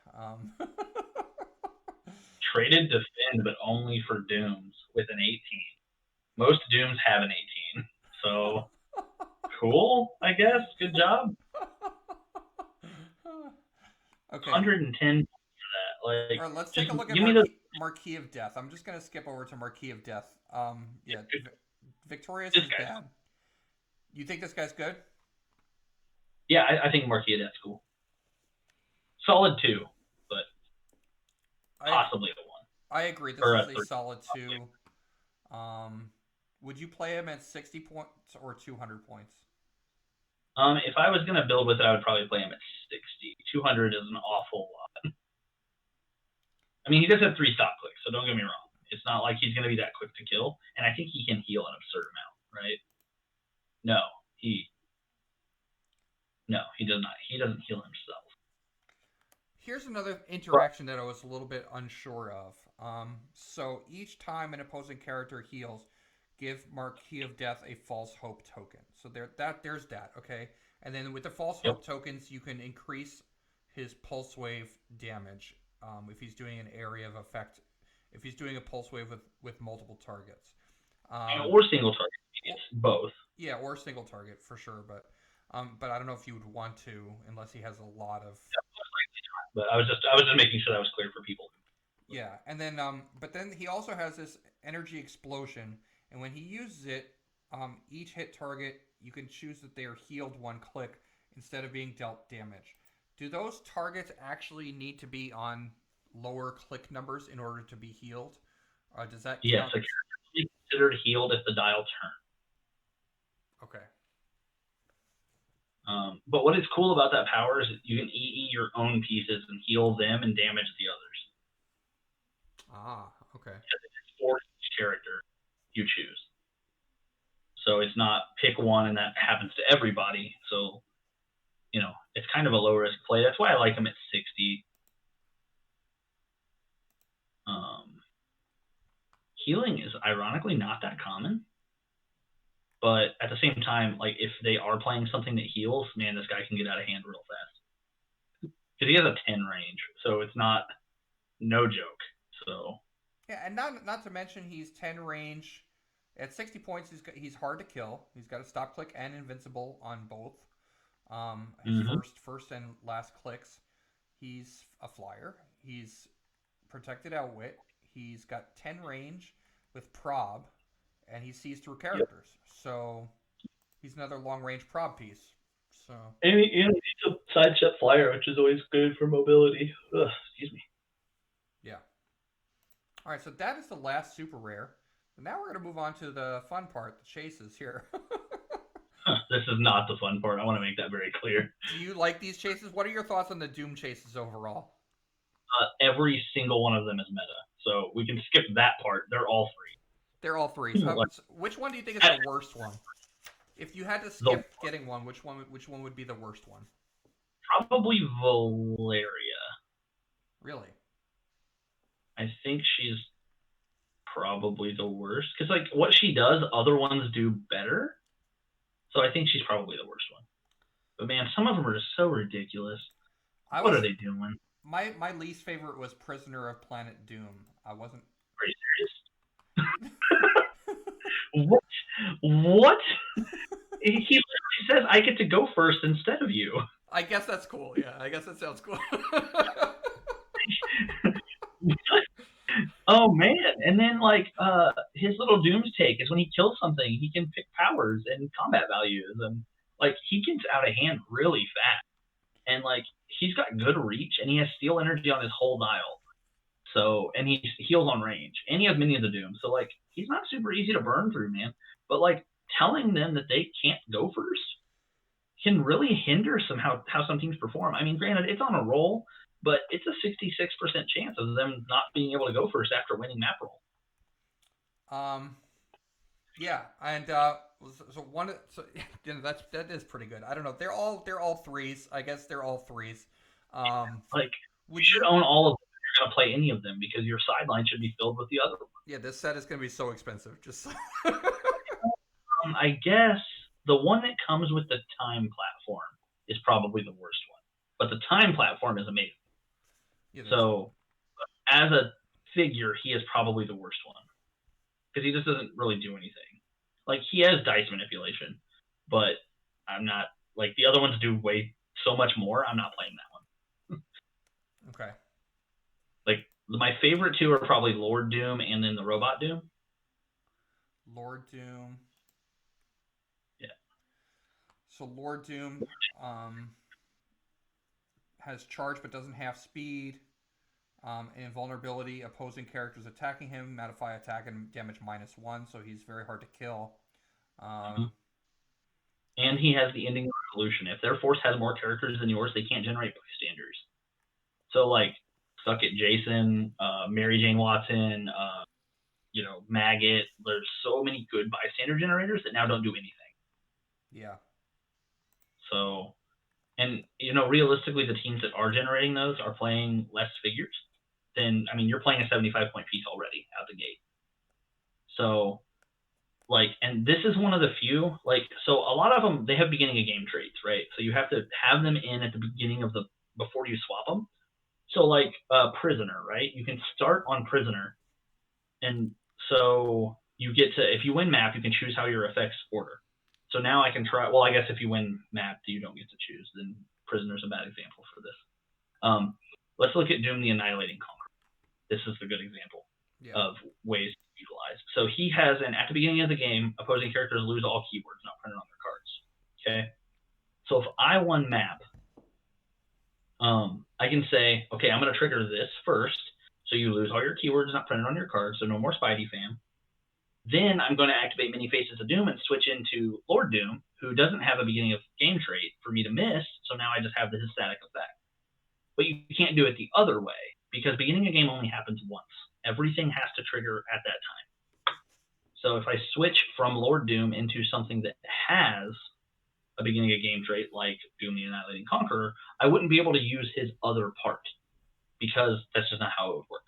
Traded defend, but only for Dooms with an 18. Most Dooms have an 18. So cool, I guess. Good job. Okay. 110 for that. Like, all right, let's take a look at Marquis of Death. I'm just gonna skip over to Marquis of Death. Yeah, Victorious is bad. You think this guy's good? Yeah, I think Marquis of Death's cool. Solid 2, but possibly a 1. I agree. This is a solid 2. Would you play him at 60 points or 200 points? If I was going to build with it, I would probably play him at 60. 200 is an awful lot. I mean, he does have 3 stop clicks, so don't get me wrong. It's not like he's going to be that quick to kill, and I think he can heal an absurd amount, right? No, he does not. He doesn't heal himself. Here's another interaction that I was a little bit unsure of. So each time an opposing character heals, give Marquis of Death a false hope token. So there's that, okay? And then with the false hope tokens, you can increase his pulse wave damage if he's doing an area of effect. If he's doing a pulse wave with multiple targets. Or single target. It's both. Yeah, or single target for sure, but I don't know if you would want to unless he has a lot of. But I was just making sure that was clear for people. Yeah, and then but then he also has this energy explosion, and when he uses it, each hit target you can choose that they are healed 1 click instead of being dealt damage. Do those targets actually need to be on lower click numbers in order to be healed? Does that count? Yes, a character is considered healed if the dial turns. Okay. But what is cool about that power is you can EE your own pieces and heal them and damage the others. Okay. It's for each character you choose. So it's not pick one and that happens to everybody. So, it's kind of a low risk play. That's why I like him at 60. Healing is ironically not that common. But at the same time, like if they are playing something that heals, man, this guy can get out of hand real fast. Because he has a 10 range, so it's no joke. So yeah, and not to mention he's 10 range. At 60 points, he's hard to kill. He's got a stop click and invincible on both. His first and last clicks. He's a flyer. He's protected outwit. He's got 10 range with prob, and he sees through characters. So he's another long range prob piece. So and he's a sidestep flyer, which is always good for mobility. Excuse me. Yeah. All right, so that is the last super rare. And now we're going to move on to the fun part, the chases here. This is not the fun part. I want to make that very clear. Do you like these chases? What are your thoughts on the Doom chases overall? Every single one of them is meta, so we can skip that part. They're all free. They're all threes. Which one do you think is the worst one? If you had to skip getting one, which one would be the worst one? Probably Valeria. Really? I think she's probably the worst because like what she does, other ones do better. So I think she's probably the worst one. But man, some of them are just so ridiculous. What are they doing? My least favorite was Prisoner of Planet Doom. I wasn't. Are you serious? What? He literally says, "I get to go first instead of you." I guess that's cool. Yeah, I guess that sounds cool. Oh man! And then like his little Doom's take is when he kills something, he can pick powers and combat values, and like he gets out of hand really fast. And like he's got good reach, and he has steel energy on his whole dial. So and he heals on range, and he has minions of Doom. So like he's not super easy to burn through, man. But like telling them that they can't go first can really hinder how some teams perform. I mean, granted, it's on a roll, but it's a 66% chance of them not being able to go first after winning map roll. Yeah, and that is pretty good. I don't know. They're all threes. I guess they're all threes. Like we should own all of them if you're gonna play any of them because your sideline should be filled with the other one. Yeah, this set is gonna be so expensive. Just I guess the one that comes with the time platform is probably the worst one, but the time platform is amazing. Yeah, so as a figure, he is probably the worst one because he just doesn't really do anything. Like he has dice manipulation, but I'm not like the other ones do so much more. I'm not playing that one. Okay. Like my favorite two are probably Lord Doom and then the Robot Doom. Lord Doom. Yeah. So Lord Doom has charge but doesn't have speed. Invulnerability, opposing characters attacking him, modify attack and damage -1, so he's very hard to kill. And he has the ending resolution. If their force has more characters than yours, they can't generate bystanders. So, like, suck it, Jason, Mary Jane Watson, Maggot. There's so many good bystander generators that now don't do anything. Yeah. So, and, realistically, the teams that are generating those are playing less figures. Then, I mean, you're playing a 75-point piece already out the gate. So, like, and this is one of the few, like, so a lot of them, they have beginning of game traits, right? So you have to have them in at the beginning of before you swap them. So, like, Prisoner, right? You can start on Prisoner. And so you get to, if you win map, you can choose how your effects order. So now I can try, well, I guess if you win map, you don't get to choose. Then Prisoner's a bad example for this. Let's look at Doom the Annihilating Conqueror. This is a good example of ways to utilize. So he has at the beginning of the game, opposing characters lose all keywords not printed on their cards. Okay? So if I won map, I can say, okay, I'm going to trigger this first, so you lose all your keywords not printed on your cards, so no more Spidey fam. Then I'm going to activate Many Faces of Doom and switch into Lord Doom, who doesn't have a beginning of game trait for me to miss, so now I just have this static effect. But you can't do it the other way, because beginning of game only happens once. Everything has to trigger at that time. So if I switch from Lord Doom into something that has a beginning of game trait like Doom the Annihilating Conqueror, I wouldn't be able to use his other part, because that's just not how it would work.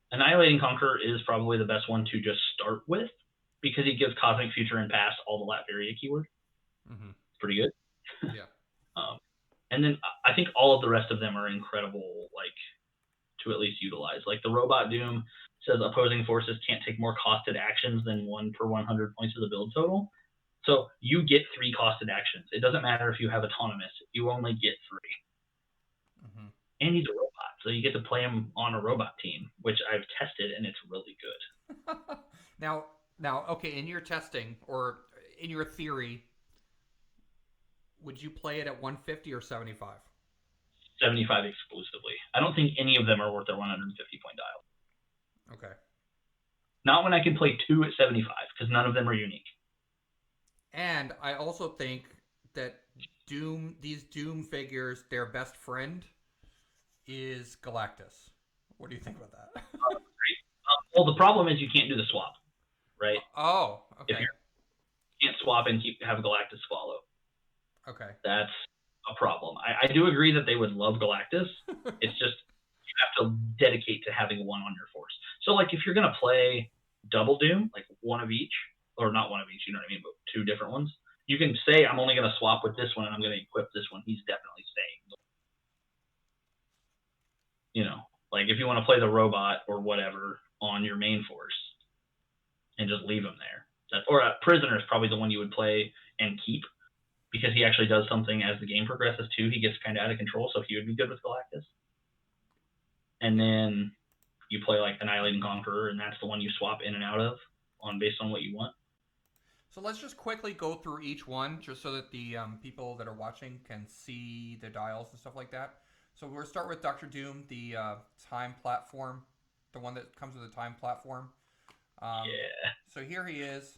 Annihilating Conqueror is probably the best one to just start with, because he gives Cosmic Future and Past all the Latveria keyword. Mm-hmm. It's pretty good. Yeah. And then I think all of the rest of them are incredible, like, to at least utilize. Like the Robot Doom says opposing forces can't take more costed actions than 1 per 100 points of the build total. So you get 3 costed actions. It doesn't matter if you have autonomous. You only get 3. Mm-hmm. And he's a robot, so you get to play him on a robot team, which I've tested, and it's really good. Now, okay, in your testing, or in your theory, would you play it at 150 or 75? 75 exclusively. I don't think any of them are worth their 150-point dial. Okay. Not when I can play 2 at 75, because none of them are unique. And I also think that these Doom figures, their best friend is Galactus. What do you think about that? Well, the problem is you can't do the swap, right? Oh, If okay. you can't swap and have Galactus follow, Okay. that's a problem. I do agree that they would love Galactus. It's just you have to dedicate to having one on your force. So, like, if you're going to play double Doom, like one of each, or not one of each, you know what I mean, but two different ones, you can say, I'm only going to swap with this one and I'm going to equip this one. He's definitely staying. You know, like if you want to play the robot or whatever on your main force and just leave him there. Or a prisoner is probably the one you would play and keep because he actually does something as the game progresses too. He gets kind of out of control, so he would be good with Galactus. And then you play like Annihilate and Conqueror, and that's the one you swap in and out of based on what you want. So let's just quickly go through each one, just so that the people that are watching can see the dials and stuff like that. So we'll start with Doctor Doom, the time platform, the one that comes with a time platform. Yeah. So here he is.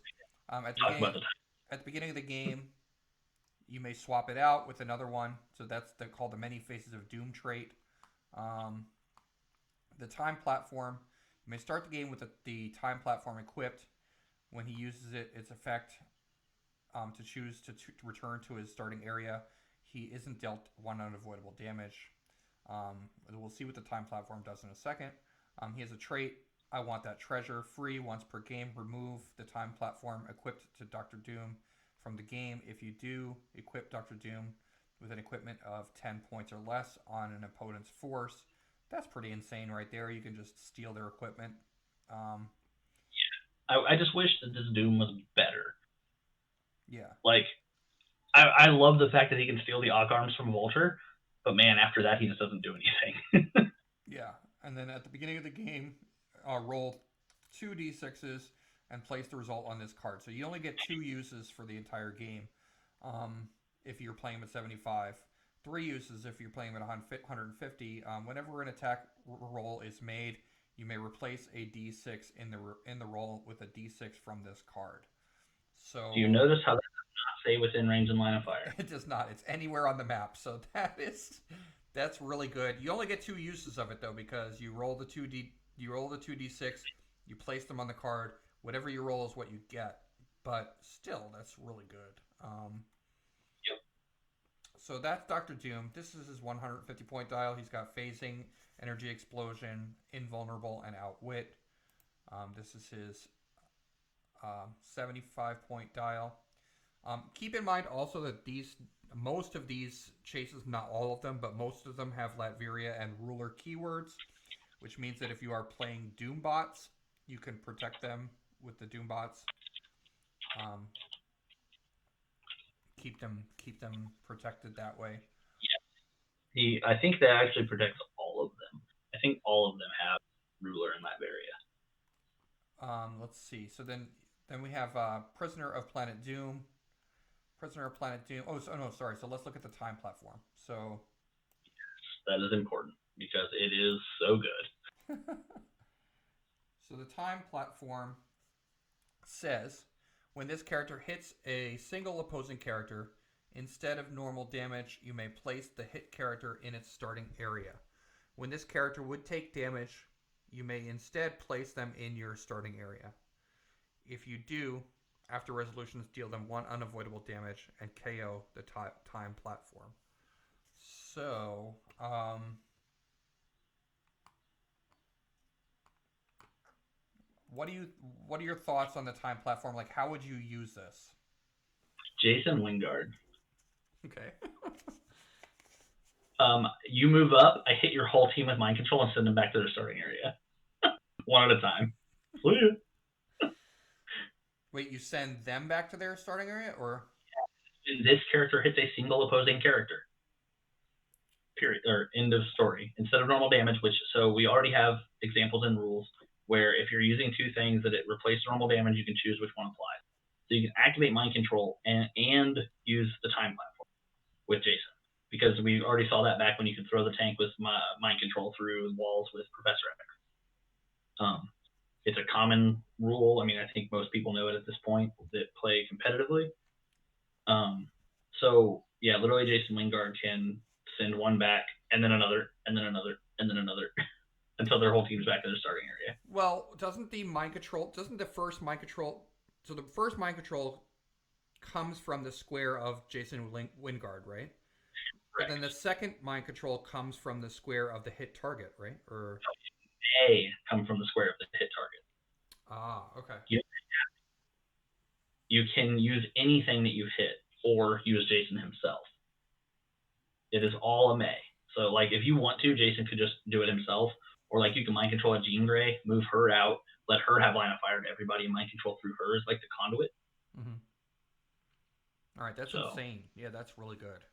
Talk about the time. At the beginning of the game, you may swap it out with another one. So that's called the Many Faces of Doom trait. The time platform. You may start the game with the time platform equipped. When he uses its effect to choose to return to his starting area, he isn't dealt one unavoidable damage. We'll see what the time platform does in a second. He has a trait. I want that treasure free once per game. Remove the time platform equipped to Doctor Doom from the game. If you do equip Doctor Doom with an equipment of 10 points or less on an opponent's force, that's pretty insane right there. You can just steal their equipment. I just wish that this Doom was better. Yeah. Like, I love the fact that he can steal the Arc Arms from Vulture, but man, after that, he just doesn't do anything. Yeah. And then at the beginning of the game, roll 2d6s and place the result on this card. So you only get 2 uses for the entire game if you're playing with 75. 3 uses if you're playing with 150. Whenever an attack roll is made, you may replace a d6 in the roll with a d6 from this card. So do you notice how that does not say within range and line of fire? It does not. It's anywhere on the map. So that's really good. You only get 2 uses of it though, because you roll the 2d6, you place them on the card. Whatever you roll is what you get. But still, that's really good. Yep. So that's Doctor Doom. This is his 150 point dial. He's got phasing, energy explosion, invulnerable, and outwit. This is his 75 point dial. Keep in mind also that most of these chases, not all of them, but most of them have Latveria and Ruler keywords, which means that if you are playing Doom bots, you can protect them with the Doom bots. Keep them protected that way. Yeah. I think that actually protects all of them. I think all of them have Ruler and Latveria. Let's see. So then we have Prisoner of Planet Doom. Prisoner of Planet Doom. Sorry. So let's look at the time platform. So yes, that is important because it is so good. So the time platform says when this character hits a single opposing character, instead of normal damage, you may place the hit character in its starting area. When this character would take damage, you may instead place them in your starting area. If you do, after resolutions, deal them 1 unavoidable damage and KO the time platform. So, what are your thoughts on the time platform? Like, how would you use this? Jason Wingard. Okay. You move up, I hit your whole team with mind control and send them back to their starting area. One at a time. Wait, you send them back to their starting area, or? This character hits a single opposing character. Period. Or end of story. Instead of normal damage, so we already have examples in rules where if you're using 2 things that it replace normal damage, you can choose which one applies. So you can activate mind control and use the time platform with Jason. Because we already saw that back when you could throw the tank with mind control through walls with Professor X. It's a common rule. I mean, I think most people know it at this point that play competitively. So yeah, literally Jason Wingard can send one back and then another and then another and then another until their whole team's back in their starting area. Well, doesn't the mind control? Doesn't the first mind control? So the first mind control comes from the square of Jason Wingard, right? But then Correct. the second mind control comes from the square of the hit target, right? Or A come from the square of the hit target. okay. You, you can use anything that you've hit or use Jason himself. It is all a May. So like if you want to, Jason could just do it himself, or like you can mind control a Jean Grey, move her out, let her have line of fire to everybody, and mind control through her as like the conduit. Mm-hmm. All right, that's So insane. Yeah, that's really good.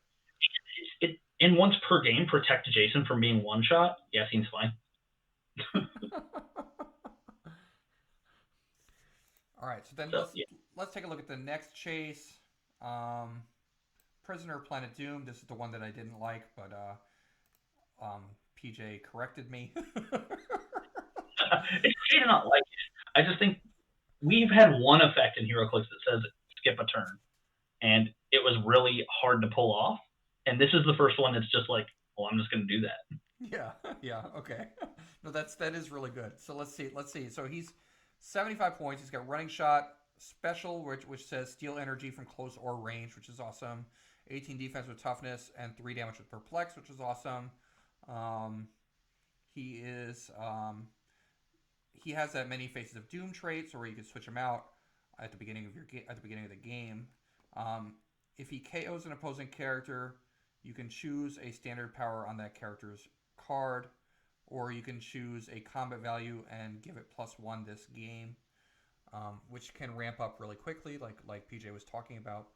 it in once per game protect Jason from being one shot. Yeah, seems fine. All right, so then So yeah, let's take a look at the next chase. Um, Prisoner of Planet Doom. This is the one that I didn't like, but PJ corrected me. it's okay to not like it. I just think we've had one effect in HeroClix that says skip a turn, and it was really hard to pull off. And this is the first one that's just like, well, I'm just going to do that. Yeah, yeah, okay. No, that is really good. So let's see. So he's 75 points. He's got running shot, special, which says steal energy from close or range, which is awesome. 18 defense with toughness and 3 damage with perplex, which is awesome. Um, he is he has that many faces of doom trait, so where you can switch him out at the beginning of at the beginning of the game. Um, if he KOs an opposing character, you can choose a standard power on that character's card, or you can choose a combat value and give it +1 this game, which can ramp up really quickly, like PJ was talking about.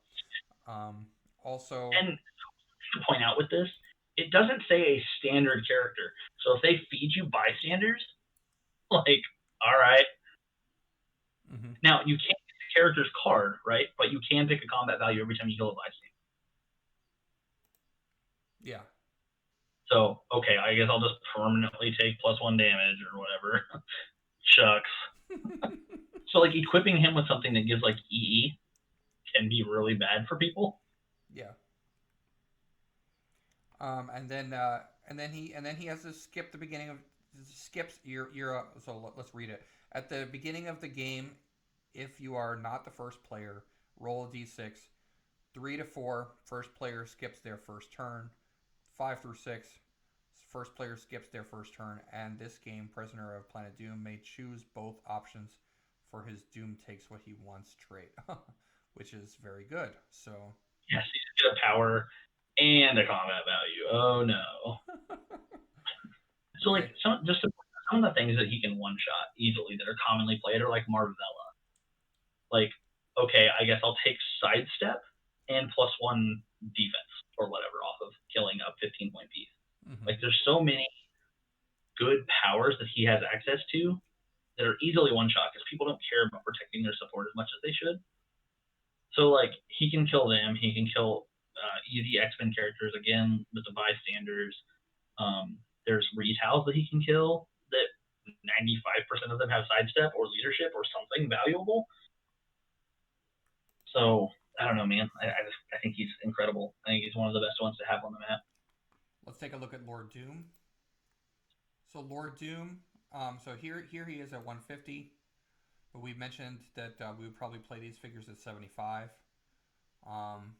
Um, also, And to point out with this, it doesn't say a standard character. So if they feed you bystanders, like, all right. mm-hmm. Now you can't pick the character's card, right? But you can pick a combat value every time you kill a bystander. Yeah. So okay, I guess I'll just permanently take +1 damage or whatever. Shucks. So like equipping him with something that gives like EE can be really bad for people. Yeah. And then he has to skip the beginning of skips your so let's read it. At the beginning of the game, if you are not the first player, roll a d6. 3 to 4, first player skips their first turn. 5 through 6, first player skips their first turn. And this game, Prisoner of Planet Doom may choose both options for his Doom takes what he wants trait, which is very good. So Yes, he's got a power and a combat value. Oh no. So like okay, some of the things that he can one shot easily that are commonly played are like Marvella. Like, okay, I guess I'll take sidestep and +1 defense or whatever off of killing a 15-point piece. mm-hmm. Like there's so many good powers that he has access to that are easily one shot because people don't care about protecting their support as much as they should. So like he can kill them. He can kill easy X-Men characters again with the bystanders. There's retals that he can kill that 95% of them have sidestep or leadership or something valuable. So I don't know, man. I think he's incredible. I think he's one of the best ones to have on the map. Let's take a look at Lord Doom. So Lord Doom, so here he is at 150, but we mentioned that we would probably play these figures at 75. Um,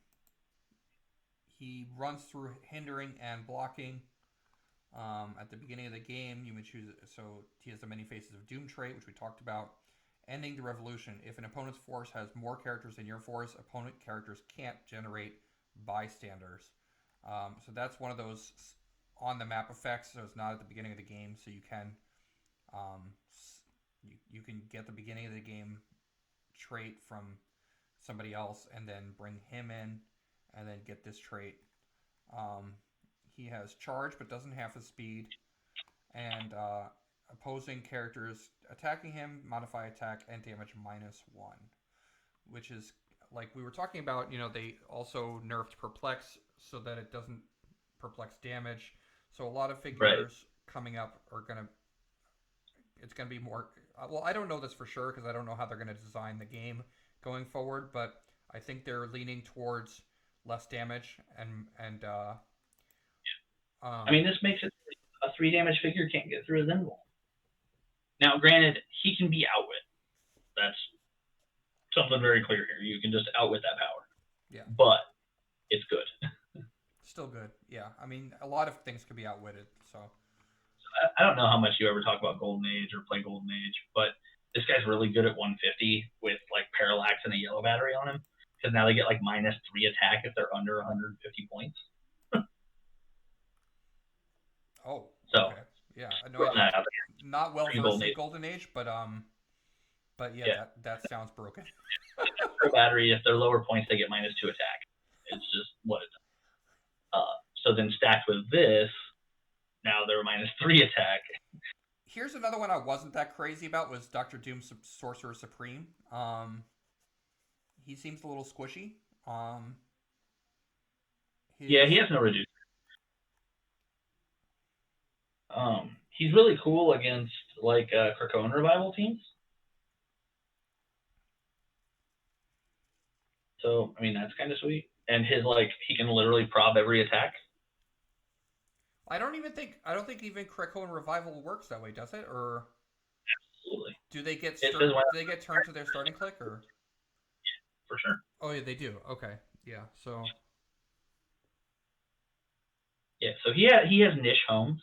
he runs through hindering and blocking. At the beginning of the game, you may choose. So he has the many faces of doom trait, which we talked about. Ending the revolution. If an opponent's force has more characters than your force, opponent characters can't generate bystanders. So that's one of those on the map effects. So it's not at the beginning of the game. So you can um, you can get the beginning of the game trait from somebody else and then bring him in and then get this trait. Um, he has charge but doesn't have his speed, and opposing characters attacking him modify attack and damage -1, which is like we were talking about. They also nerfed perplex so that it doesn't perplex damage. So a lot of Right. figures coming up are gonna. It's gonna be more. Well, I don't know this for sure because I don't know how they're gonna design the game going forward, but I think they're leaning towards less damage I mean, this makes it a 3 damage figure can't get through his invul. Now, granted, he can be outwit. That's something very clear here. You can just outwit that power. Yeah. But it's good. Still good. Yeah. I mean, a lot of things could be outwitted. So I don't know how much you ever talk about Golden Age or play Golden Age, but this guy's really good at 150 with like Parallax and a yellow battery on him. Because now they get like -3 attack if they're under 150 points. Oh. So, okay. Yeah. No, not well versed in Golden Age, but yeah. That sounds broken. Per battery, if they're lower points, they get -2 attack. It's just what it does. So then stacked with this, now they're -3 attack. Here's another one I wasn't that crazy about was Dr. Doom Sorcerer Supreme. He seems a little squishy. Yeah, he has no reducer. He's really cool against like Krakoan revival teams. So I mean that's kind of sweet. And his like he can literally prob every attack. I don't think even Krakoan revival works that way, does it? Or absolutely. Do they get turned to their starting click or? Yeah, for sure. Oh yeah, they do. Okay. Yeah. So. Yeah. So he has niche homes,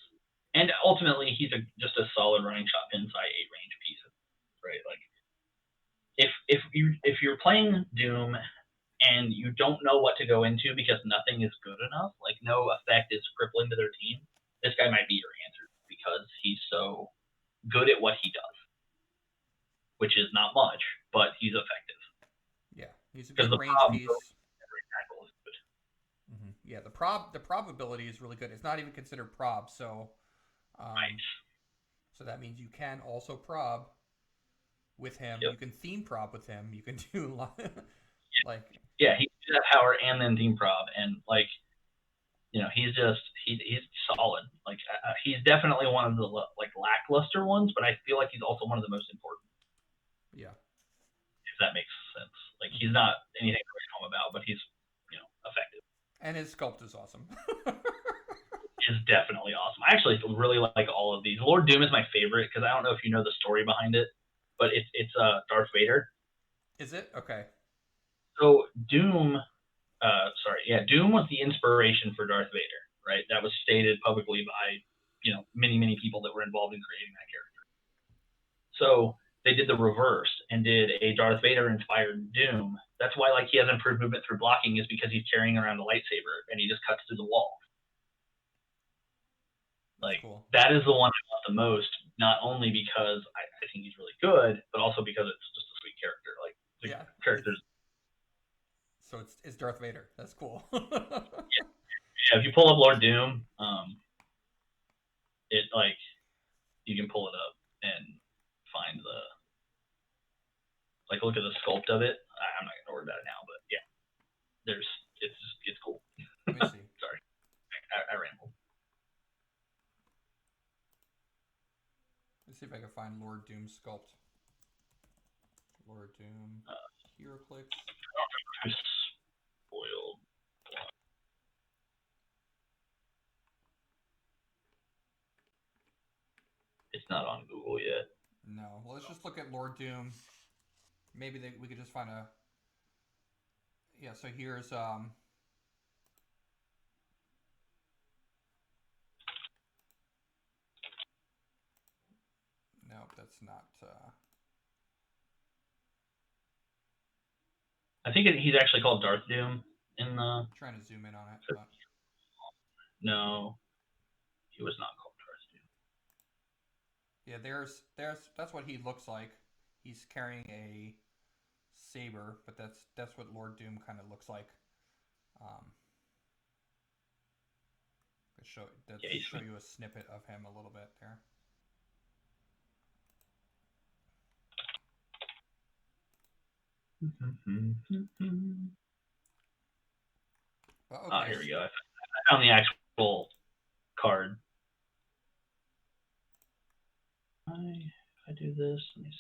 and ultimately he's just a solid running shot inside 8 range piece, right? Like if you're playing Doom and you don't know what to go into because nothing is good enough, like no effect is crippling to their team, this guy might be your answer because he's so good at what he does, which is not much, but he's effective. Yeah, he's a good range piece. Mm-hmm. Yeah, the probability is really good. It's not even considered prob, so right. So that means you can also prob with him. Yep. You can theme prob with him. You can do like yeah, he can do that power and then theme prob, and like he's solid. Like he's definitely one of the like lackluster ones, but I feel like he's also one of the most important. Yeah. If that makes sense. Like he's not anything to write home about, but he's effective. And his sculpt is awesome. Is definitely awesome. I actually really like all of these. Lord Doom is my favorite because I don't know if you know the story behind it, but it's Darth Vader. Is it? Okay. So Doom Doom was the inspiration for Darth Vader, right? That was stated publicly by, many people that were involved in creating that character. So they did the reverse and did a Darth Vader inspired Doom. That's why like he has improved movement through blocking is because he's carrying around a lightsaber and he just cuts through the wall. Like cool. That is the one I want the most, not only because I think he's really good, but also because it's just a sweet character. Like the characters. So it's Darth Vader. That's cool. Yeah. If you pull up Lord Doom, it like you can pull it up and find the look at the sculpt of it. I'm not gonna worry about it now, but yeah, it's cool. Let me see. Sorry, I rambled. Let's see if I can find Lord Doom sculpt. Lord Doom HeroClix. Spoiled. It's not on Google yet. No. Well, let's just look at Lord Doom. Maybe we could just find a. Yeah. So here's Nope, that's not. I think he's actually called Darth Doom in the. I'm trying to zoom in on it. But... No, he was not called Darth Doom. Yeah, that's what he looks like. He's carrying a saber, but that's what Lord Doom kind of looks like. Show you a snippet of him a little bit there. Okay. Here we go. I found the actual card. I do this. Let me see.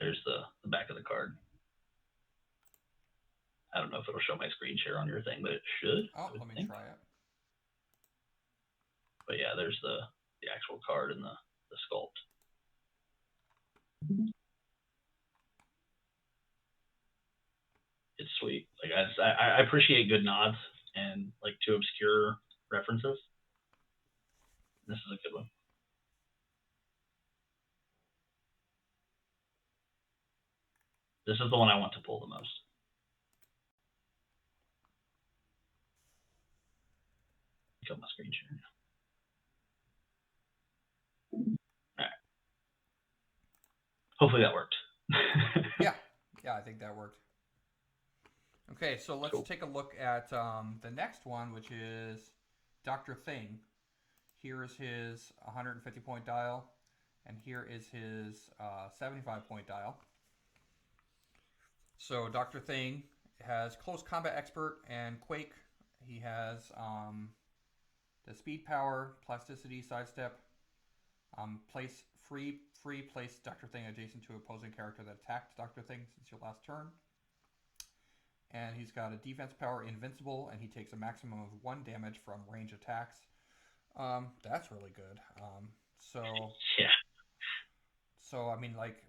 There's the back of the card. I don't know if it'll show my screen share on your thing, but it should. Oh, let me try it. But yeah, there's the actual card and the sculpt. It's sweet. Like I appreciate good nods and like to obscure references. This is a good one. This is the one I want to pull the most. Kill my screen share. All right. Hopefully that worked. Yeah, I think that worked. Okay, so let's take a look at the next one, which is Dr. Thing. Here is his 150-point dial, and here is his 75-point dial. So Dr. Thing has Close Combat Expert and Quake. He has the Speed Power, Plasticity, Sidestep. Place Dr. Thing adjacent to opposing character that attacked Dr. Thing since your last turn. And he's got a defense power, Invincible, and he takes a maximum of 1 damage from range attacks. That's really good. So I mean, like,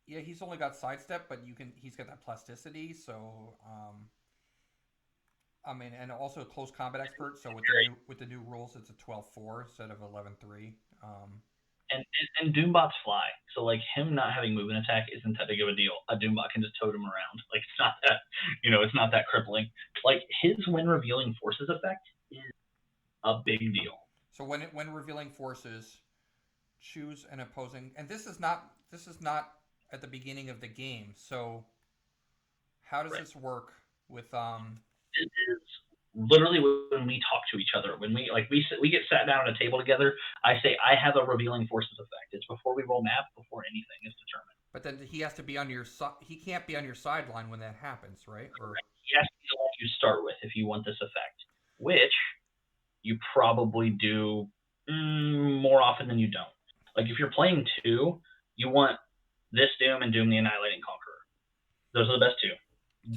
yeah, he's only got sidestep, but he's got that plasticity. So I mean, and also Close Combat Expert. So with the new rules, it's a 12-4 instead of 11-3. And Doombots fly, so like him not having movement attack isn't that big of a deal. A Doombot can just tote him around. Like it's not that, it's not that crippling. Like his when revealing forces effect is a big deal. So when revealing forces, choose an opposing, and this is not at the beginning of the game. So how does this work with It is literally when we talk to each other, when we get sat down at a table together, I say I have a revealing forces effect. It's before we roll map, before anything is determined. But then he has to be on your side. He can't be on your sideline when that happens, right? Or he has to be the one you start with if you want this effect, which you probably do more often than you don't. Like if you're playing 2, you want this Doom and Doom the Annihilating Conqueror. Those are the best 2.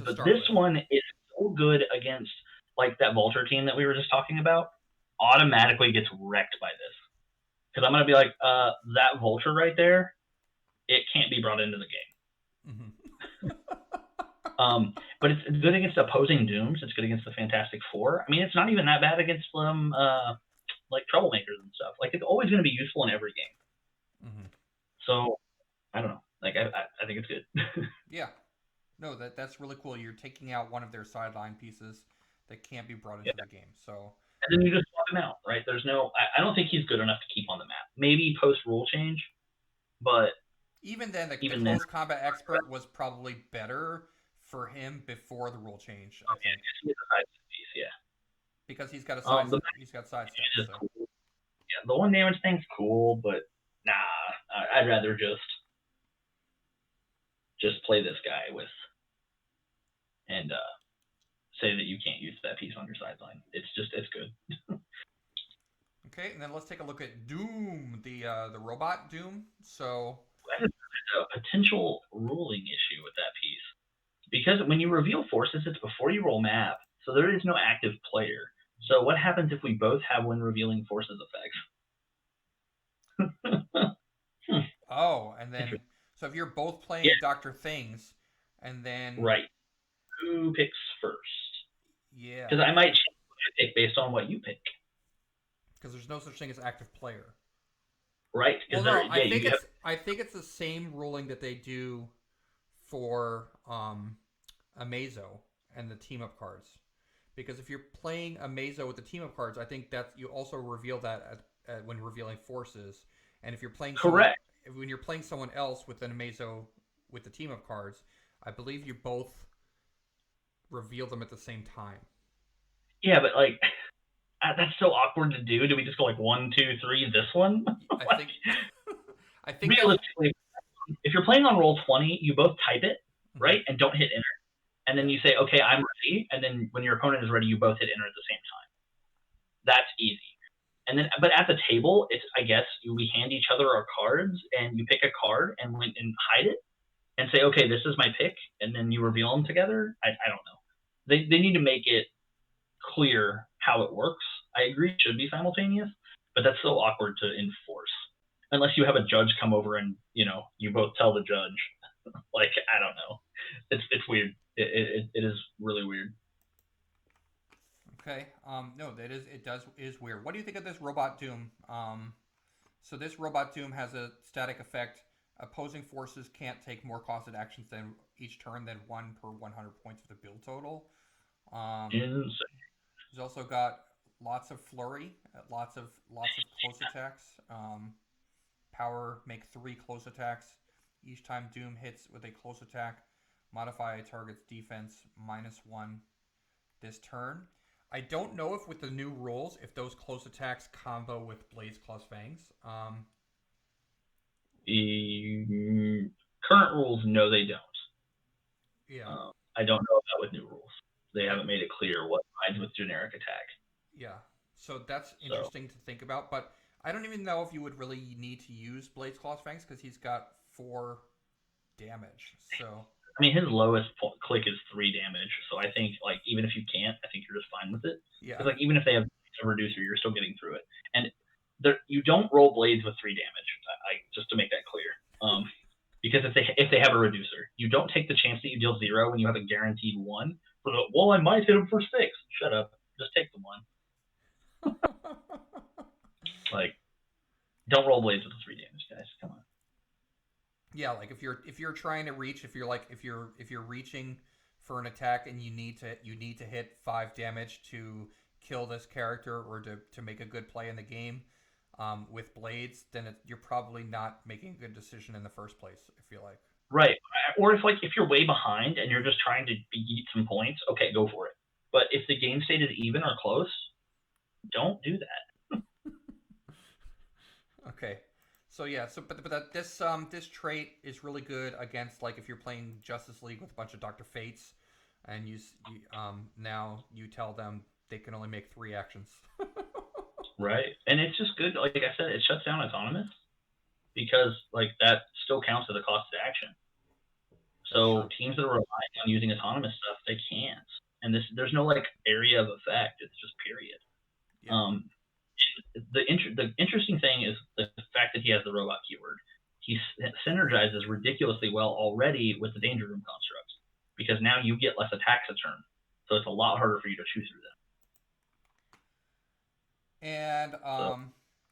But this one is so good against like that Vulture team that we were just talking about, automatically gets wrecked by this. Because I'm going to be like, that Vulture right there, it can't be brought into the game. Mm-hmm. But it's good against opposing Dooms. It's good against the Fantastic Four. I mean, it's not even that bad against them, like Troublemakers and stuff. Like, it's always going to be useful in every game. Mm-hmm. So, I don't know. Like, I think it's good. Yeah. No, that's really cool. You're taking out one of their sideline pieces that can't be brought into the game. So and then you just swap him out, right? There's no. I don't think he's good enough to keep on the map. Maybe post rule change, but even then, the Close Combat Expert was probably better for him before the rule change. I think. He's a side piece, yeah. Because he's got a side. He's got side step. So. Cool. Yeah, the 1 damage thing's cool, but nah, I'd rather just play this guy with and say that you can't use that piece on your sideline. It's good. Okay, and then let's take a look at Doom, the robot Doom. So that is a potential ruling issue with that piece, because when you reveal forces, it's before you roll map, so there is no active player. So what happens if we both have when revealing forces effects? Oh, and then so if you're both playing Dr. Things, and then right. Who picks first? Yeah. Because I might change what I pick based on what you pick. Because there's no such thing as active player. Right. Well, no, I think it's the same ruling that they do for Amazo and the team up cards. Because if you're playing Amazo with the team up cards, I think that you also reveal that when revealing forces. And if you're playing when you're playing someone else with an Amazo with the team up cards, I believe you both reveal them at the same time. Yeah, but like that's so awkward to do. Do we just go like 1, 2, 3 this one? I think realistically, if you're playing on roll 20, you both type it, right, and don't hit enter, and then you say, okay, I'm ready, and then when your opponent is ready, you both hit enter at the same time. That's easy. And then, but at the table, it's I guess we hand each other our cards, and you pick a card and hide it, and say, okay, this is my pick, and then you reveal them together. I don't know. They need to make it clear how it works. I agree it should be simultaneous, but that's so awkward to enforce unless you have a judge come over and you both tell the judge. Like, I don't know. It's weird. It is really weird. Okay. No, is weird. What do you think of this Robot Doom? So this Robot Doom has a static effect. Opposing forces can't take more costed actions than each turn than 1 per 100 points of the build total. He's also got lots of flurry, lots of close attacks. Power, make 3 close attacks. Each time Doom hits with a close attack, modify a target's defense -1 this turn. I don't know if with the new rules, if those close attacks combo with Blaze Claw's Fangs. The current rules, no, they don't. Yeah. I don't know about with new rules. They haven't made it clear what lines with generic attack. Yeah. So that's interesting to think about, but I don't even know if you would really need to use Blaze Claw's Fangs because he's got 4 damage. So I mean, his lowest click is 3 damage, so I think like even if you can't, I think you're just fine with it. Yeah. Like even if they have a reducer, you're still getting through it. And you don't roll blades with 3 damage. Just to make that clear. Because if they have a reducer, you don't take the chance that you deal 0 when you have a guaranteed 1. Well, I might hit him for 6. Shut up. Just take the 1. Like, don't roll blades with the 3 damage, guys. Come on. Yeah, like if you're trying to reach, if you're reaching for an attack and you need to hit 5 damage to kill this character or to make a good play in the game with blades, then you're probably not making a good decision in the first place. I feel like. Right, or if you're way behind and you're just trying to eat some points, okay, go for it. But if the game state is even or close, don't do that. Okay. So yeah, but this trait is really good against like if you're playing Justice League with a bunch of Dr. Fates, and you now you tell them they can only make 3 actions. Right, and it's just good. Like I said, it shuts down autonomous because like that still counts as a cost of action. So teams that are relying on using autonomous stuff, they can't. And there's no like area of effect. It's just period. Yeah. The interesting thing is the fact that he has the robot keyword. He synergizes ridiculously well already with the Danger Room constructs because now you get less attacks a turn, so it's a lot harder for you to chew through them. And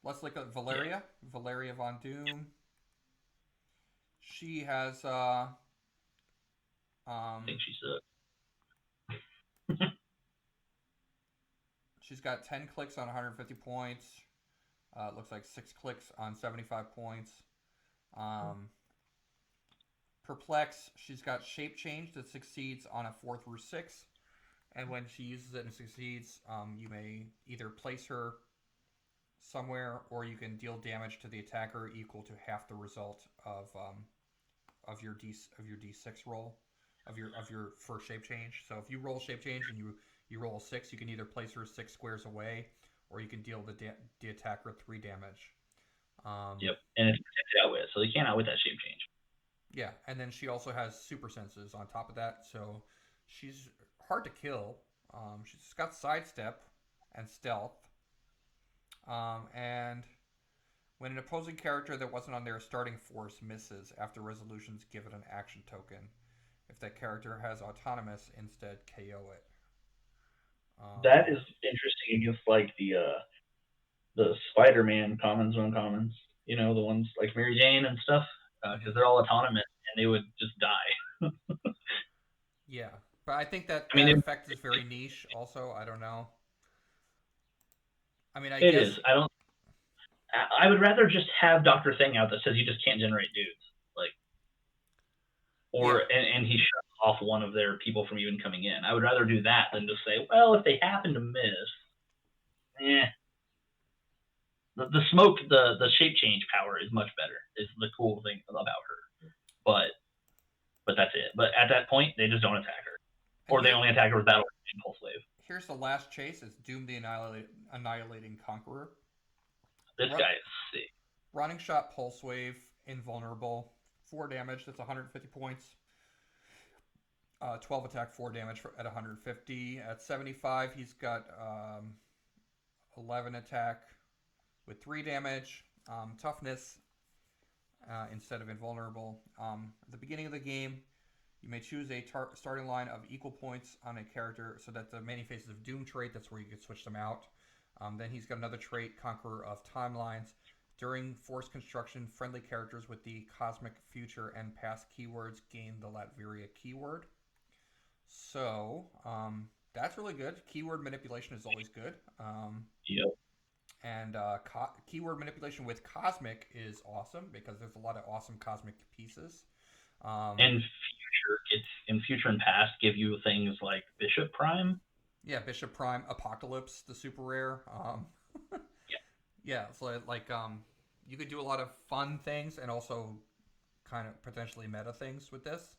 let's look at Valeria. Yeah. Valeria Von Doom. She has I think she sucks. She's got 10 clicks on 150 points. Looks like 6 clicks on 75 points. Perplex, she's got Shape Change that succeeds on a 4 through 6. And when she uses it and succeeds, you may either place her somewhere or you can deal damage to the attacker equal to half the result of your D6 roll of your first Shape Change. So if you roll Shape Change and you roll a 6, you can either place her 6 squares away, or you can deal the attacker 3 damage. Yep, and it's protected outwit, so they can't outwit that Shape Change. Yeah, and then she also has super senses on top of that, so she's hard to kill. She's got sidestep and stealth. And when an opposing character that wasn't on their starting force misses after resolutions, give it an action token. If that character has autonomous, instead KO it. That is interesting against like the Spider-Man commons and uncommons. You know, the ones like Mary Jane and stuff, because they're all autonomous and they would just die. Yeah, but I think that effect is very niche. Also, I don't know. I mean, I guess... is. I would rather just have Dr. Thing out that says you just can't generate dudes, like, or and he shuts off one of their people from even coming in. I would rather do that than just say, well, if they happen to miss, The smoke, the shape change power is much better. Is the cool thing about her, but that's it. But at that point, they just don't attack her, or they only attack her with Battle Impulse Wave. Here's the last chase: it's Doom the Annihilating Conqueror. This guy is sick. Running shot, pulse wave, invulnerable, 4 damage. That's 150 points. 12 attack, 4 damage at 150. At 75, he's got 11 attack with 3 damage. Toughness instead of invulnerable. At the beginning of the game, you may choose a starting line of equal points on a character so that the Many Faces of Doom trait, that's where you can switch them out. Then he's got another trait, Conqueror of Timelines. During Force Construction, friendly characters with the Cosmic Future and Past keywords gain the Latveria keyword. So, that's really good. Keyword manipulation is always good. Yep. And keyword manipulation with Cosmic is awesome because there's a lot of awesome Cosmic pieces. And future and past give you things like Bishop Prime. Yeah, Bishop Prime, Apocalypse, the super rare. Yeah, so like you could do a lot of fun things and also kind of potentially meta things with this.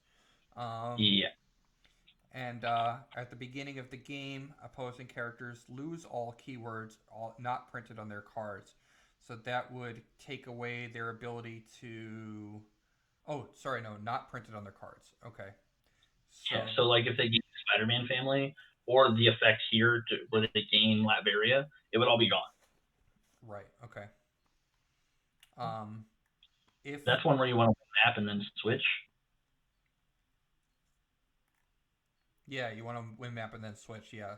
Yeah. And at the beginning of the game, opposing characters lose all keywords not printed on their cards. So that would take away their ability to... Oh, sorry, no, not printed on their cards. Okay. So like if they gain the Spider-Man family, or the effect here where they gain Latveria, it would all be gone. Right, okay. If That's one where you want to map and then switch. Yeah, you want to win map and then switch. Yeah.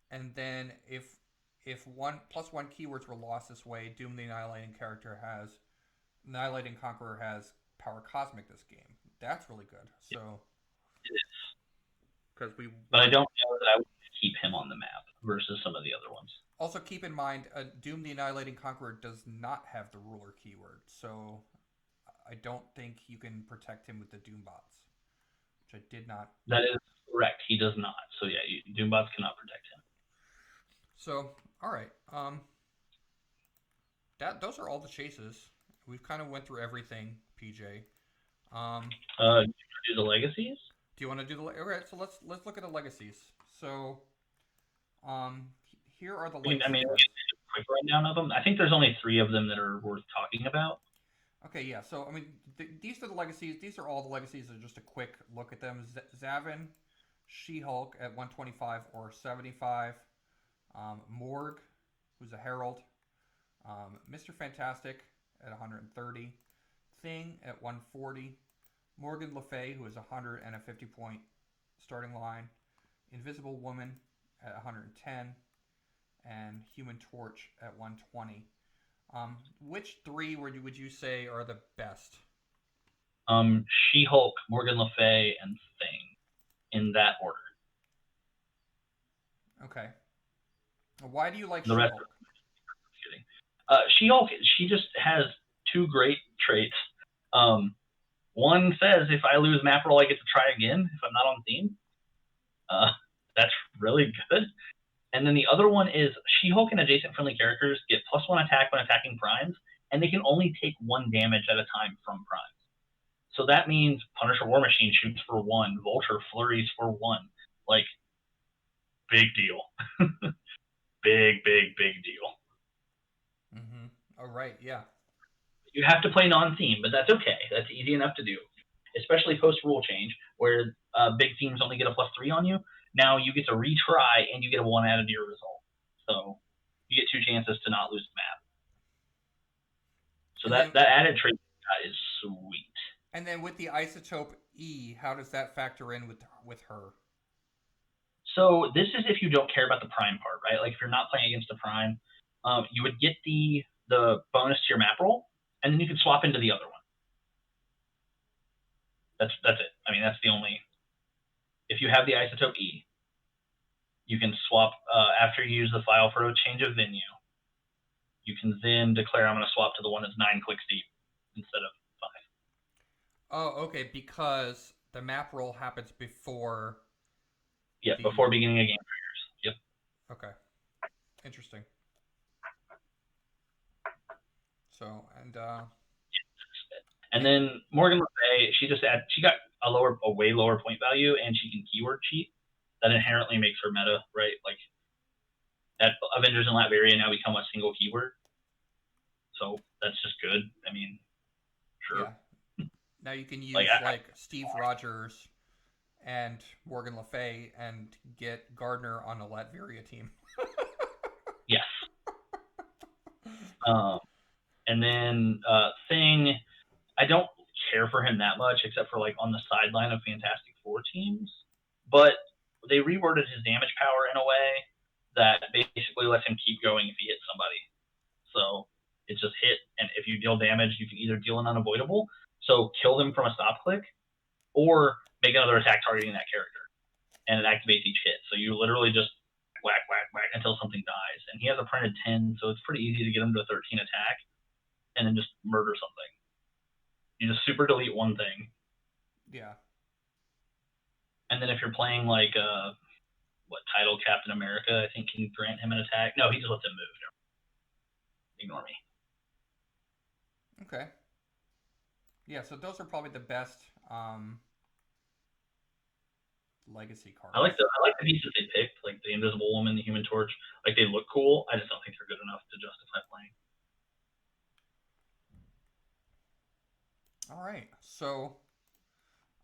And then if +1 keywords were lost this way, Doom the Annihilating Conqueror has Power Cosmic this game. That's really good. So. It is. But I don't know that I would keep him on the map versus some of the other ones. Also keep in mind, Doom the Annihilating Conqueror does not have the ruler keyword, so I don't think you can protect him with the Doombots, which I did not. That is correct. He does not. So yeah, Doombots cannot protect him. So all right, those are all the chases. We've kind of went through everything, PJ. Do you want to do the legacies? Do you want to do the? Okay, so let's look at the legacies. So, here are the legacies. I mean, we'll get a quick rundown of them. I think there's only 3 of them that are worth talking about. Okay, yeah. So, I mean, these are the legacies. These are all the legacies. Are just a quick look at them. Zavin, She-Hulk at 125 or 75. Morg, who's a Herald. Mr. Fantastic at 130. Thing at 140. Morgan Le Fay, who is 150 point starting line. Invisible Woman at 110. And Human Torch at 120. Which 3 would you say are the best? She-Hulk, Morgan Le Fay, and Thing, in that order. Okay. Why do you like the She-Hulk? Rest of She-Hulk, she just has 2 great traits. One says if I lose map roll, I get to try again if I'm not on theme. That's really good. And then the other one is She-Hulk and adjacent friendly characters get +1 attack when attacking primes, and they can only take 1 damage at a time from primes. So that means Punisher War Machine shoots for 1, Vulture flurries for 1. Like, big deal. big deal. Mm-hmm. All right, yeah. You have to play non-theme, but that's okay. That's easy enough to do, especially post-rule change, where big teams only get a +3 on you. Now you get to retry, and you get a 1 added to your result. So you get 2 chances to not lose the map. So that added trait is sweet. And then with the Isotope E, how does that factor in with her? So this is if you don't care about the prime part, right? Like if you're not playing against a prime, you would get the bonus to your map roll, and then you can swap into the other one. That's it. I mean, that's the only. If you have the Isotope E, you can swap after you use the file for a change of venue. You can then declare I'm going to swap to the one that's 9 clicks deep instead of 5. Oh, okay, because the map roll happens before. Yeah, before beginning a game triggers. Yep. Okay. Interesting. So and then Morgan Le Fay, she got a way lower point value, and she can keyword cheat. That inherently makes her meta, right? Like that Avengers in Latveria now become a single keyword. So that's just good. I mean, sure. Yeah. Now you can Like use like Steve Rogers and Morgan Le Fay and get Gardner on a Latveria team. yes. Um, and then Thing, I don't care for him that much, except for like on the sideline of Fantastic Four teams. But they reworded his damage power in a way that basically lets him keep going if he hits somebody. So it's just hit, and if you deal damage, you can either deal an unavoidable, so kill them from a stop click, or make another attack targeting that character, and it activates each hit. So you literally just whack, whack, whack until something dies. And he has a printed 10, so it's pretty easy to get him to a 13 attack, and then just murder something. You just super delete one thing. Yeah. And then if you're playing like title Captain America, I think can grant him an attack. No, he just lets him move. Ignore me. Okay. Yeah, so those are probably the best legacy cards. I like the pieces they picked, like the Invisible Woman, the Human Torch. Like they look cool. I just don't think they're good enough to justify playing. All right. So,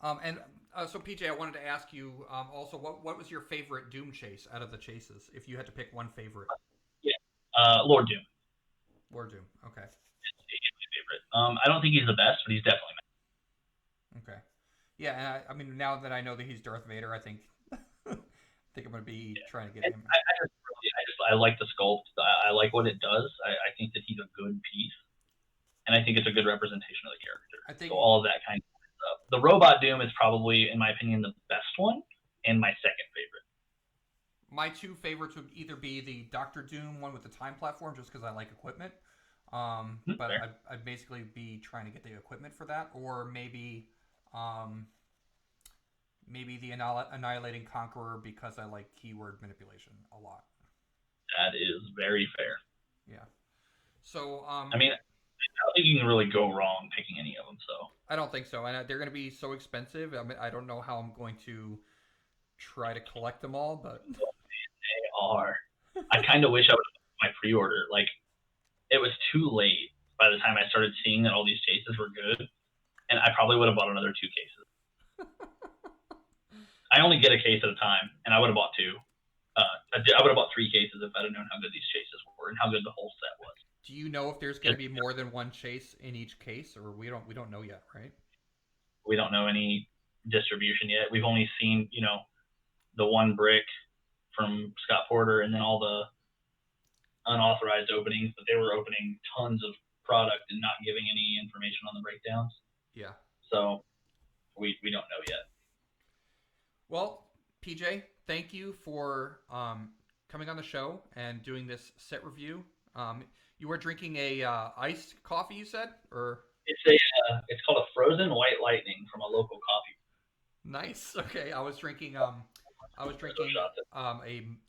so PJ, I wanted to ask you also what was your favorite Doom chase out of the chases? If you had to pick one favorite. Yeah. Lord Doom. Lord Doom. Okay. He's my favorite. I don't think he's the best, but he's definitely my favorite. Okay. Yeah, and I mean, now that I know that he's Darth Vader, I think I'm gonna be trying to get him. I like the sculpt. I like what it does. I think that he's a good piece, and I think it's a good representation of the character. I think so all of that kind of stuff. The Robot Doom is probably, in my opinion, the best one, and my second favorite. My two favorites would either be the Doctor Doom one with the time platform, just because I like equipment. But I'd basically be trying to get the equipment for that, or maybe the Annihilating Conqueror, because I like keyword manipulation a lot. That is very fair. Yeah. So I mean, I don't think you can really go wrong picking any of them. So I don't think so, and they're going to be so expensive. I mean, I don't know how I'm going to try to collect them all, but they are. I kind of wish I would have my pre-order. Like, it was too late by the time I started seeing that all these cases were good, and I probably would have bought another 2 cases. I only get a case at a time, and I would have bought 2. I would have bought 3 cases if I'd have known how good these chases were and how good the whole set was. Do you know if there's going to be more than one chase in each case, or we don't know yet, right? We don't know any distribution yet. We've only seen, the one brick from Scott Porter, and then all the unauthorized openings, but they were opening tons of product and not giving any information on the breakdowns. Yeah. So we don't know yet. Well, PJ, thank you for coming on the show and doing this set review. You were drinking a iced coffee, you said, or it's called a Frozen White Lightning from a local coffee. Nice. Okay, I was drinking a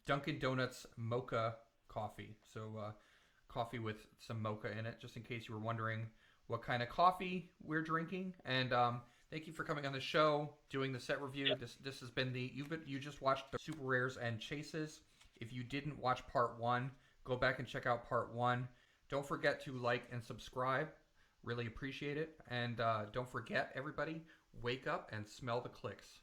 Dunkin' Donuts mocha coffee. So coffee with some mocha in it, just in case you were wondering what kind of coffee we're drinking. And thank you for coming on the show, doing the set review. Yep. This has been you just watched the Super Rares and Chases. If you didn't watch part 1, go back and check out part 1. Don't forget to like and subscribe. Really appreciate it. And don't forget, everybody, wake up and smell the Clix.